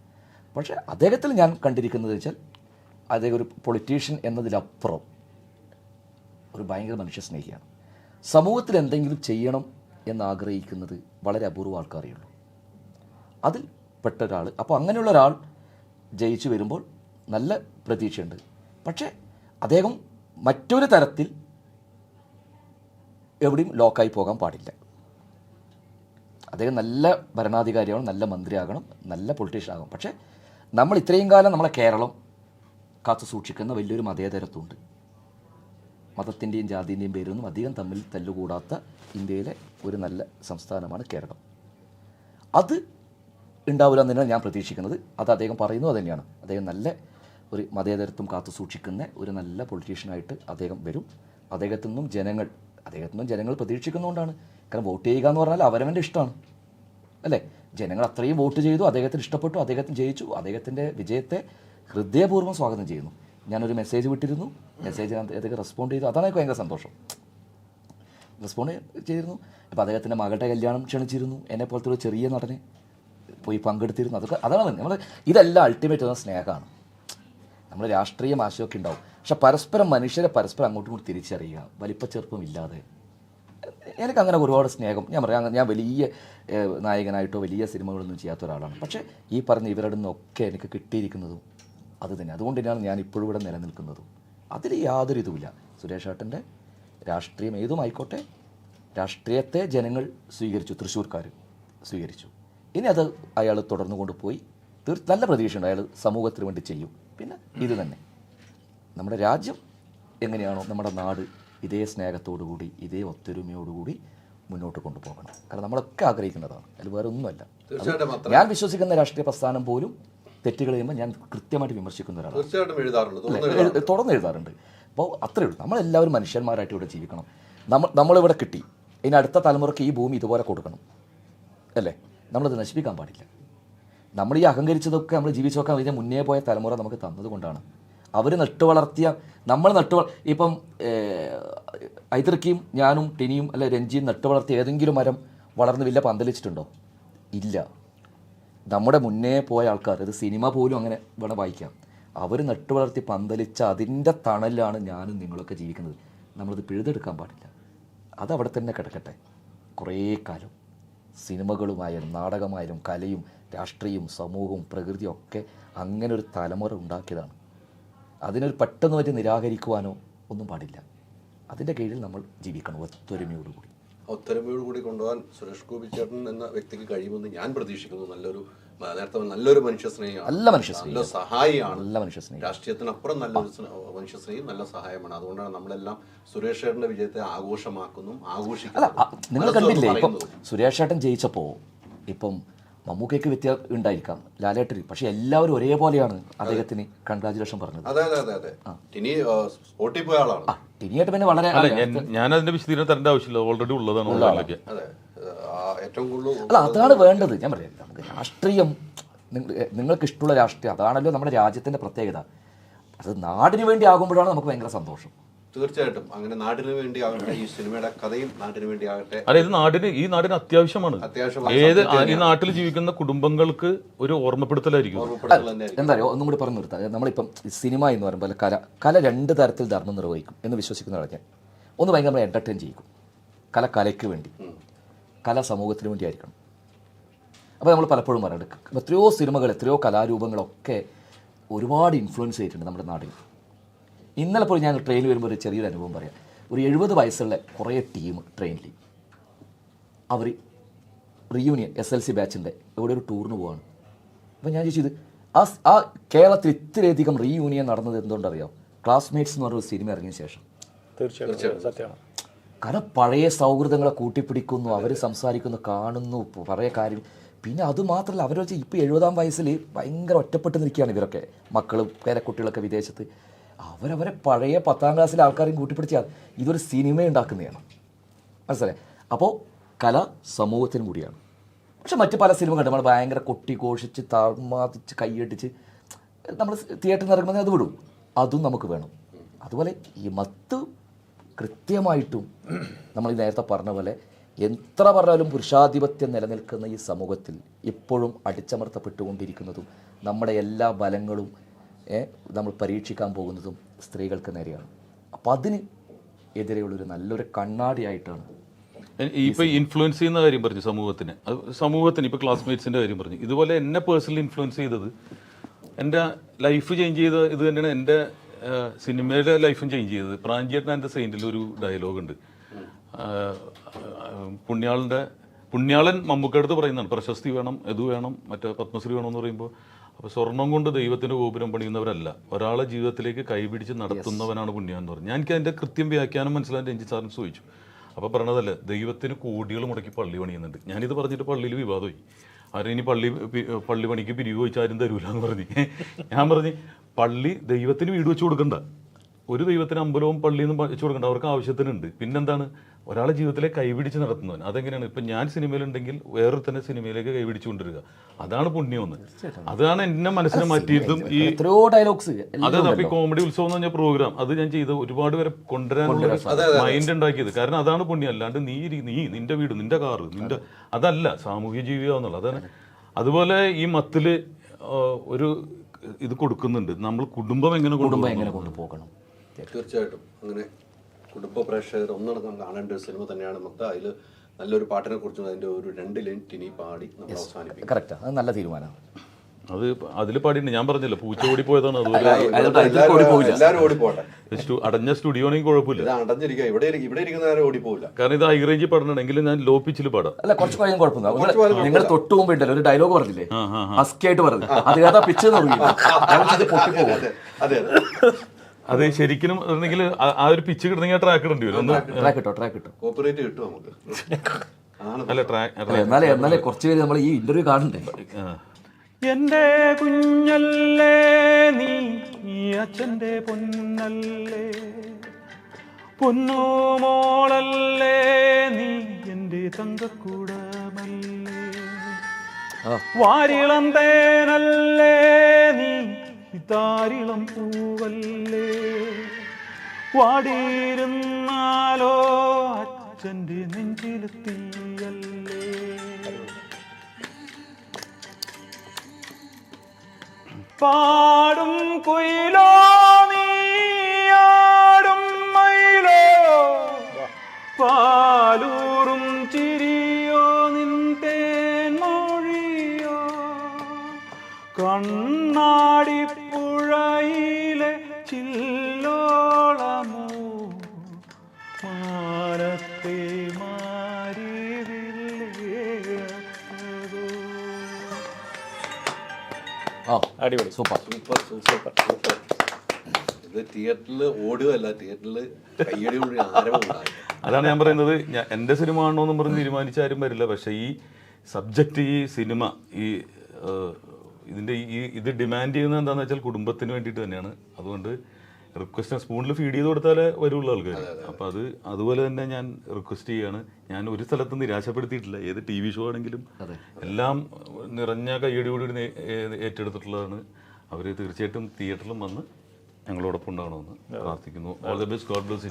പക്ഷേ അദ്ദേഹത്തിൽ ഞാൻ കണ്ടിരിക്കുന്നത് വെച്ചാൽ അദ്ദേഹം ഒരു പൊളിറ്റീഷ്യൻ എന്നതിലപ്പുറം ഒരു ഭയങ്കര മനുഷ്യസ്നേഹിയാണ്. സമൂഹത്തിൽ എന്തെങ്കിലും ചെയ്യണം എന്നാഗ്രഹിക്കുന്നത് വളരെ അപൂർവ ആൾക്കാരേ ഉള്ളൂ. അതിൽ പെട്ട ഒരാൾ. അപ്പോൾ അങ്ങനെയുള്ള ഒരാൾ ജയിച്ചു വരുമ്പോൾ നല്ല പ്രതീക്ഷയുണ്ട്. പക്ഷേ അദ്ദേഹം മറ്റൊരു തരത്തിൽ എവിടെയും ലോക്കായി പോകാൻ പാടില്ല. അദ്ദേഹം നല്ല ഭരണാധികാരിയാവണം, നല്ല മന്ത്രിയാകണം, നല്ല പൊളിറ്റീഷ്യൻ ആകണം. പക്ഷേ നമ്മൾ ഇത്രയും കാലം നമ്മളെ കേരളം കാത്തു സൂക്ഷിക്കുന്ന വലിയൊരു മതേതരത്വമുണ്ട്. മതത്തിൻ്റെയും ജാതിൻ്റെയും പേരൊന്നും അധികം തമ്മിൽ തല്ലുകൂടാത്ത ഇന്ത്യയിലെ ഒരു നല്ല സംസ്ഥാനമാണ് കേരളം. അത് ഉണ്ടാവില്ല എന്ന് തന്നെയാണ് ഞാൻ പ്രതീക്ഷിക്കുന്നത്. അത് അദ്ദേഹം പറയുന്നത് തന്നെയാണ്. അദ്ദേഹം നല്ല ഒരു മതേതരത്വം കാത്തു സൂക്ഷിക്കുന്ന ഒരു നല്ല പൊളിറ്റീഷ്യനായിട്ട് അദ്ദേഹം വരും. അദ്ദേഹത്തിനും ജനങ്ങൾ പ്രതീക്ഷിക്കുന്നതുകൊണ്ടാണ്. കാരണം വോട്ട് ചെയ്യുക എന്ന് പറഞ്ഞാൽ അവരവൻ്റെ ഇഷ്ടമാണ്, അല്ലേ? ജനങ്ങൾ അത്രയും വോട്ട് ചെയ്തു, അദ്ദേഹത്തിന് ഇഷ്ടപ്പെട്ടു, അദ്ദേഹത്തിന് ജയിച്ചു. അദ്ദേഹത്തിൻ്റെ വിജയത്തെ ഹൃദയപൂർവ്വം സ്വാഗതം ചെയ്യുന്നു. ഞാനൊരു മെസ്സേജ് വിട്ടിരുന്നു, മെസ്സേജ് അദ്ദേഹം റെസ്പോണ്ട് ചെയ്തു. അതാണ് എനിക്ക് ഭയങ്കര സന്തോഷം. റെസ്പോണ്ട് ചെയ്തിരുന്നു. അപ്പോൾ അദ്ദേഹത്തിൻ്റെ മകളുടെ കല്യാണം ക്ഷണിച്ചിരുന്നു. എന്നെപ്പോലത്തെ ഒരു ചെറിയ നടനെ പോയി പങ്കെടുത്തിരുന്നു. അതാണ് നമ്മൾ ഇതെല്ലാം അൾട്ടിമേറ്റ് എന്ന സ്നേഹമാണ്. നമ്മൾ രാഷ്ട്രീയം ആശയമൊക്കെ ഉണ്ടാവും, പക്ഷെ മനുഷ്യരെ പരസ്പരം അങ്ങോട്ടും ഇങ്ങോട്ടും തിരിച്ചറിയുക, വലിപ്പച്ചെറുപ്പമില്ലാതെ. എനിക്ക് അങ്ങനെ ഒരുപാട് സ്നേഹം. ഞാൻ പറയാം, ഞാൻ വലിയ നായകനായിട്ടോ വലിയ സിനിമകളൊന്നും ചെയ്യാത്ത ഒരാളാണ്. പക്ഷേ ഈ പറഞ്ഞ ഇവരുടെ നിന്നൊക്കെ എനിക്ക് കിട്ടിയിരിക്കുന്നതും അത് തന്നെ. അതുകൊണ്ട് തന്നെയാണ് ഞാൻ ഇപ്പോഴും ഇവിടെ നിലനിൽക്കുന്നതും. അതിൽ യാതൊരു ഇതുമില്ല. സുരേഷ് ഏട്ടൻ്റെ രാഷ്ട്രീയം ഏതുമായിക്കോട്ടെ, രാഷ്ട്രീയത്തെ ജനങ്ങൾ സ്വീകരിച്ചു, തൃശ്ശൂർക്കാർ സ്വീകരിച്ചു. ഇനി അത് അയാൾ തുടർന്നു കൊണ്ടുപോയി നല്ല പ്രതീക്ഷയുണ്ട് അയാൾ സമൂഹത്തിന് വേണ്ടി ചെയ്യും. പിന്നെ ഇത് തന്നെ നമ്മുടെ രാജ്യം എങ്ങനെയാണോ, നമ്മുടെ നാട് ഇതേ സ്നേഹത്തോടു കൂടി ഇതേ ഒത്തൊരുമയോടുകൂടി മുന്നോട്ട് കൊണ്ടുപോകണം. കാരണം നമ്മളൊക്കെ ആഗ്രഹിക്കുന്നതാണ്, അതിൽ വേറെ ഒന്നുമല്ല. തീർച്ചയായിട്ടും അത്ര ഞാൻ വിശ്വസിക്കുന്ന രാഷ്ട്രീയ പ്രസ്ഥാനം പോലും തെറ്റുകൾ ചെയ്യുമ്പോൾ ഞാൻ കൃത്യമായിട്ട് വിമർശിക്കുന്ന ഒരാളാണ്. തീർച്ചയായിട്ടും എഴുതാറുണ്ട്, തുറന്ന് എഴുതാറുണ്ട്. അപ്പോൾ അത്രയേ ഉള്ളൂ. നമ്മളെല്ലാവരും മനുഷ്യന്മാരായിട്ട് ഇവിടെ ജീവിക്കണം. നമ്മളിവിടെ കിട്ടി, ഇനി അടുത്ത തലമുറയ്ക്ക് ഈ ഭൂമി ഇതുപോലെ കൊടുക്കണം അല്ലേ? നമ്മളത് നശിപ്പിക്കാൻ പാടില്ല. നമ്മൾ ഈ അഹങ്കരിച്ചതൊക്കെ നമ്മൾ ജീവിച്ചു നോക്കാൻ ഇതിന് മുന്നേ പോയ തലമുറ നമുക്ക് തന്നതുകൊണ്ടാണ്. അവർ നട്ടുവളർത്തിയ നമ്മൾ ഇപ്പം ഐതർക്കിയും ഞാനും ടിനിയും അല്ലെ രഞ്ജിയും നട്ടുവളർത്തിയ ഏതെങ്കിലും മരം വളർന്ന് വലിയ പന്തലിച്ചിട്ടുണ്ടോ? ഇല്ല. നമ്മുടെ മുന്നേ പോയ ആൾക്കാർ, അത് സിനിമ പോലും അങ്ങനെ വേണം വായിക്കാം, അവർ നട്ടുവളർത്തി പന്തലിച്ച അതിൻ്റെ തണലിലാണ് ഞാനും നിങ്ങളൊക്കെ ജീവിക്കുന്നത്. നമ്മളത് പിഴുതെടുക്കാൻ പാടില്ല. അതവിടെ തന്നെ കിടക്കട്ടെ കുറേ കാലം. സിനിമകളുമായാലും നാടകമായാലും കലയും രാഷ്ട്രീയവും സമൂഹവും പ്രകൃതിയും ഒക്കെ അങ്ങനെ ഒരു തലമുറ ഉണ്ടാക്കിയതാണ്. അതിനൊരു പെട്ടെന്ന് പറ്റി നിരാകരിക്കുവാനോ ഒന്നും പാടില്ല. അതിൻ്റെ കീഴിൽ നമ്മൾ ജീവിക്കണം ഒത്തൊരുമയോടുകൂടി. ഒത്തൊരുമയോടുകൂടി കൊണ്ടുപോകാൻ സുരേഷ് ഗോപി ചേട്ടൻ എന്ന വ്യക്തിക്ക് കഴിയുമെന്ന് ഞാൻ പ്രതീക്ഷിക്കുന്നു. നല്ലൊരു മനുഷ്യസ്നേഹിയാണ്, നല്ല സഹായിയാണ്, രാഷ്ട്രീയത്തിനപ്പുറം നല്ലൊരു മനുഷ്യസ്നേഹി, നല്ല സഹായമാണ്. അതുകൊണ്ടാണ് നമ്മളെല്ലാം സുരേഷ് ചേട്ടന്റെ വിജയത്തെ ആഘോഷിക്കുന്നത്. നിങ്ങൾ കണ്ടില്ലേ ഇപ്പം സുരേഷ് ചേട്ടൻ ജയിച്ചപ്പോൾ ഇപ്പം മമ്മൂക്കയ്ക്ക് വ്യത്യാസം ഉണ്ടായിരിക്കാം, ലാലേട്ടന്, പക്ഷെ എല്ലാവരും ഒരേപോലെയാണ് അദ്ദേഹത്തിന് കൺഗ്രാജുലേഷൻ പറഞ്ഞത്. ടിനിയായിട്ട് പിന്നെ വളരെ ഞാൻ അതിന്റെ വിശദീകരണം തരേണ്ട ആവശ്യമില്ല, ഓൾറെഡി ഉള്ളതാണ്. അല്ല, അതാണ് വേണ്ടത്. ഞാൻ പറയാം, നമുക്ക് രാഷ്ട്രീയം നിങ്ങൾക്ക് ഇഷ്ടമുള്ള രാഷ്ട്രീയം അതാണല്ലോ നമ്മുടെ രാജ്യത്തിന്റെ പ്രത്യേകത. അത് നാടിന് വേണ്ടി ആകുമ്പോഴാണ് നമുക്ക് ഭയങ്കര സന്തോഷം. തീർച്ചയായിട്ടും അങ്ങനെ നാടിന് വേണ്ടി ആകട്ടെ, ഈ സിനിമയുടെ കഥയും നാടിന് വേണ്ടി ആകട്ടെ. അല്ല, ഇത് ഈ നാടിന് അത്യാവശ്യമാണ്. ഈ നാട്ടിൽ ജീവിക്കുന്ന കുടുംബങ്ങൾക്ക് ഒരു ഓർമ്മപ്പെടുത്തലായിരിക്കും. എന്താ പറയുക, ഒന്നും കൂടി പറഞ്ഞു നിർത്താം. നമ്മളിപ്പം സിനിമ എന്ന് പറയുമ്പോൾ കല രണ്ട് തരത്തിൽ ധർമ്മം നിർവഹിക്കും എന്ന് വിശ്വസിക്കുന്ന ആളെ ഞാൻ. ഒന്ന് ഭയങ്കര എൻ്റർടൈൻ ചെയ്യിക്കും. കലയ്ക്ക് വേണ്ടി, കല സമൂഹത്തിന് വേണ്ടി ആയിരിക്കണം. അപ്പോൾ നമ്മൾ പലപ്പോഴും പറയാം, എത്രയോ സിനിമകൾ, എത്രയോ കലാരൂപങ്ങളൊക്കെ ഒരുപാട് ഇൻഫ്ലുവൻസ് ചെയ്തിട്ടുണ്ട് നമ്മുടെ നാടിൽ. ഇന്നലെ പോയി ഞാൻ ട്രെയിനിൽ വരുമ്പോൾ ഒരു ചെറിയൊരു അനുഭവം പറയാം. ഒരു 70 വയസ്സുള്ള കുറേ ടീം ട്രെയിനിൽ അവർ റീയൂണിയൻ SLC ബാച്ചിൻ്റെ ഇവിടെ ഒരു ടൂറിന് പോവാണ്. അപ്പോൾ ഞാൻ ചോദിച്ചത് ആ കേരളത്തിൽ ഇത്രയധികം റീയൂണിയൻ നടന്നത് എന്തുകൊണ്ടറിയാം? ക്ലാസ്മേറ്റ്സ് എന്ന് പറഞ്ഞൊരു സിനിമ ഇറങ്ങിയ ശേഷം. തീർച്ചയായിട്ടും സത്യമാണ്. കാരണം പഴയ സൗഹൃദങ്ങളെ കൂട്ടിപ്പിടിക്കുന്നു, അവർ സംസാരിക്കുന്നു, കാണുന്നു, പഴയ കാര്യം. പിന്നെ അതുമാത്രമല്ല, അവർ വെച്ചാൽ ഇപ്പോൾ 70-ാം വയസ്സിൽ ഭയങ്കര ഒറ്റപ്പെട്ട് നിൽക്കുകയാണ് ഇവരൊക്കെ. മക്കളും പേരക്കുട്ടികളൊക്കെ വിദേശത്ത്. അവരവരെ പഴയ 10ാം ക്ലാസ്സിലെ ആൾക്കാരെയും കൂട്ടിപ്പിടിച്ചാൽ ഇതൊരു സിനിമ ഉണ്ടാക്കുന്നതാണ്. മനസ്സിലായി? അപ്പോൾ കല സമൂഹത്തിനും കൂടിയാണ്. പക്ഷെ മറ്റ് പല സിനിമ കണ്ട് നമ്മൾ ഭയങ്കര കൊട്ടിഘോഷിച്ച് താഴ്മാതിച്ച് കൈയടിച്ച് നമ്മൾ തിയേറ്ററിൽ ഇറങ്ങുമ്പോൾ അത് വിടും. അതും നമുക്ക് വേണം. അതുപോലെ ഈ മത്ത് കൃത്യമായിട്ടും നമ്മൾ നേരത്തെ പറഞ്ഞ പോലെ എത്ര പറഞ്ഞാലും പുരുഷാധിപത്യം നിലനിൽക്കുന്ന ഈ സമൂഹത്തിൽ ഇപ്പോഴും അടിച്ചമർത്തപ്പെട്ടുകൊണ്ടിരിക്കുന്നതും നമ്മുടെ എല്ലാ ബലങ്ങളും നമ്മൾ പരീക്ഷിക്കാൻ പോകുന്നതും സ്ത്രീകൾക്ക് നേരെയാണ്. അപ്പോൾ അതിന് എതിരെയുള്ളൊരു നല്ലൊരു കണ്ണാടിയായിട്ടാണ് ഇപ്പോൾ ഇൻഫ്ലുവൻസ് ചെയ്യുന്ന കാര്യം പറഞ്ഞു. സമൂഹത്തിന് ഇപ്പോൾ ക്ലാസ്മേറ്റ്സിൻ്റെ കാര്യം പറഞ്ഞു. ഇതുപോലെ എന്നെ പേഴ്സണലി ഇൻഫ്ലുവൻസ് ചെയ്തത്, എൻ്റെ ലൈഫ് ചേഞ്ച് ചെയ്ത ഇത് തന്നെയാണ് എൻ്റെ സിനിമയുടെ ലൈഫും ചേഞ്ച് ചെയ്തത്. പ്രാഞ്ചിയേട്ടൻ ആൻഡ് ദ സെയിൻറ്റിൽ ഒരു ഡയലോഗുണ്ട്. പുണ്യാളൻ മമ്മൂക്കടുത്ത് പറയുന്നതാണ്, പ്രശസ്തി വേണം, ഇത് വേണം, മറ്റേ പത്മശ്രീ വേണമെന്ന് പറയുമ്പോൾ, അപ്പോൾ സ്വർണം കൊണ്ട് ദൈവത്തിൻ്റെ ഗോപുരം പണിയുന്നവരല്ല, ഒരാളെ ജീവിതത്തിലേക്ക് കൈപിടിച്ച് നടത്തുന്നവനാണ് പുണ്യം എന്ന് പറഞ്ഞു. എനിക്ക് അതിൻ്റെ കൃത്യം വ്യാഖ്യാനം മനസ്സിലാൻ രഞ്ജിത്ത് സാറിന് ചോദിച്ചു. അപ്പോൾ പറഞ്ഞതല്ലേ, ദൈവത്തിന് കോടികൾ മുടക്കി പള്ളി പണിയുന്നുണ്ട്. ഞാനിത് പറഞ്ഞിട്ട് പള്ളിയിൽ വിവാദമായി. ആരും ഇനി പള്ളി പണിക്ക് പിരിവ് ചോദിച്ചാൽ ആരും തരൂല എന്ന് പറഞ്ഞ്. ഞാൻ പറഞ്ഞ്, പള്ളി ദൈവത്തിന് വീട് വെച്ച് കൊടുക്കണ്ട, ഒരു ദൈവത്തിന് അമ്പലവും പള്ളിയൊന്നും വെച്ച് കൊടുക്കണ്ട, അവർക്ക് ആവശ്യത്തിനുണ്ട്. പിന്നെന്താണ്, ഒരാളെ ജീവിതത്തിലേക്ക് കൈപിടിച്ച് നടത്തുന്നവൻ. അതെങ്ങനെയാണ്? ഇപ്പം ഞാൻ സിനിമയിലുണ്ടെങ്കിൽ വേറെ തന്നെ സിനിമയിലേക്ക് കൈപിടിച്ചു കൊണ്ടിരിക്കുക, അതാണ് പുണ്യമെന്ന്. അതാണ് എന്നെ മനസ്സിനെ മാറ്റിയിട്ടും ഈ ഡയലോഗ്സ്. അതെ, അപ്പോൾ ഈ കോമഡി ഉത്സവം എന്ന് പറഞ്ഞ പ്രോഗ്രാം അത് ഞാൻ ചെയ്ത് ഒരുപാട് പേരെ കൊണ്ടുവരാനുള്ള മൈൻഡ് ഉണ്ടാക്കിയത്. കാരണം അതാണ് പുണ്യം. അല്ലാണ്ട് നീ നിന്റെ വീട്, നിന്റെ കാറ്, നിന്റെ അതല്ല സാമൂഹ്യ ജീവിയാന്നുള്ളത്. അതാണ്. അതുപോലെ ഈ മത്തില് ഒരു ഇത് കൊടുക്കുന്നുണ്ട്, നമ്മൾ കുടുംബം എങ്ങനെ കൊണ്ടുപോകണം. തീർച്ചയായിട്ടും അങ്ങനെ കുടുംബ പ്രേക്ഷകർ ഒന്നടങ്കം കാണേണ്ട ഒരു സിനിമ തന്നെയാണ് മൊത്തം. അതിൽ നല്ലൊരു പാട്ടിനെ കുറിച്ചും അതിൻ്റെ ഒരു 2 ലൈൻ ടിനി പാടി നമ്മൾ അവസാനിപ്പിക്കും. കറക്റ്റ്, അത് നല്ല തീരുമാനമാണ്. അത് അതിൽ പാടിയിട്ടുണ്ട്. ഞാൻ പറഞ്ഞില്ല, പൂച്ച ഓടിപ്പോയതാണ്. എല്ലാവരും ഓടിപ്പോട്ടെ. അടഞ്ഞ സ്റ്റുഡിയോ ആണെങ്കിൽ കുഴപ്പമില്ല, അടഞ്ഞിരിക്കുക. ഇവിടെ ഇരിക്കുന്നവരെ ഓടിപ്പോവില്ല. കാരണം ഇത് ഹൈ റേഞ്ചിൽ പാടണമെങ്കിൽ ഞാൻ ലോ പിച്ചിൽ പാടാം. അല്ല, കുറച്ച് കഴിയും കുഴപ്പമില്ല. നിങ്ങൾ തൊട്ട് മുമ്പ് ഉണ്ടല്ലോ ഒരു ഡയലോഗ് പറഞ്ഞില്ലേ, ഹസ്കി ആയിട്ട് പറഞ്ഞു, അത് ഏതാ പിച്ച് അതെ. അത് ശരിക്കും ഉണ്ടെങ്കിൽ ആ ഒരു പിച്ച് കിട്ടണമെങ്കിൽ ആ ട്രാക്ക് ഇടേണ്ടി വരും. ട്രാക്ക് ഇട്ടോ കോപ്പറേറ്റ് കിട്ടും നമുക്ക്. അല്ല ട്രാക്ക് എന്നാലേ കുറച്ച് പേര് നമ്മൾ ഈ ഇന്റർവ്യൂ കാണണ്ടേ. എന്റെ കുഞ്ഞല്ലേ നീ അച്ഛന്റെ പൊന്നല്ലേ, പൊന്നുമോളല്ലേ നീ എന്റെ തങ്കക്കൂടമല്ലേ, വാരിളം തേനല്ലേ നീ താരിളം പൂവല്ലേ, വാടിയിരുന്നാലോ അച്ഛന്റെ നെഞ്ചിലെത്തിയല്ലേ. പാടും കുയിലോ നീയാടും മയിലോ, പാലൂറും ചിരിയോ നിൻ തേൻമൊഴിയോ, കണ്ണാടിപ്പുഴയിലെ ചില്ലോളമോ, മാനത്തെ അടിപൊളി. സൂപ്പർ. ഇത് തിയേറ്ററിൽ ഓടുകയല്ല, തിയേറ്ററിൽ കയ്യടിയോട് ആരവമുണ്ടാകും. അതാണ് ഞാൻ പറയുന്നത്. എൻ്റെ സിനിമ ആണോന്നും പറഞ്ഞ് തീരുമാനിച്ചാരും വരില്ല. പക്ഷേ ഈ സബ്ജക്റ്റ്, ഈ സിനിമ, ഈ ഇതിൻ്റെ ഇത് ഡിമാൻഡ് ചെയ്യുന്നത് എന്താണെന്ന് വെച്ചാൽ കുടുംബത്തിന് വേണ്ടിയിട്ട് തന്നെയാണ്. അതുകൊണ്ട് റിക്വസ്റ്റ് സ്പൂണിൽ ഫീഡ് ചെയ്ത് കൊടുത്താലേ വരുള്ള ആൾക്കാർ. അപ്പോൾ അതുപോലെ തന്നെ ഞാൻ റിക്വസ്റ്റ് ചെയ്യുകയാണ്. ഞാൻ ഒരു സ്ഥലത്തും നിരാശപ്പെടുത്തിയിട്ടില്ല. ഏത് TV ഷോ ആണെങ്കിലും എല്ലാം നിറഞ്ഞ കയ്യടിയോടി ഏറ്റെടുത്തിട്ടുള്ളതാണ്. അവർ തീർച്ചയായിട്ടും തിയേറ്ററിലും വന്ന് ഞങ്ങളോടൊപ്പം ഉണ്ടാകണമെന്ന് പ്രാർത്ഥിക്കുന്നു. All the best. God bless.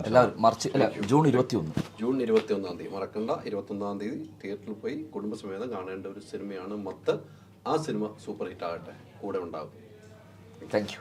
June 21 June 21-ാം തീയതി മറക്കണ്ട. 21-ാം തീയതി തിയേറ്ററിൽ പോയി കുടുംബസമേതം കാണേണ്ട ഒരു സിനിമയാണ് മത്ത്. ആ സിനിമ സൂപ്പർ ഹിറ്റ് ആകട്ടെ, കൂടെ ഉണ്ടാകും. Thank you.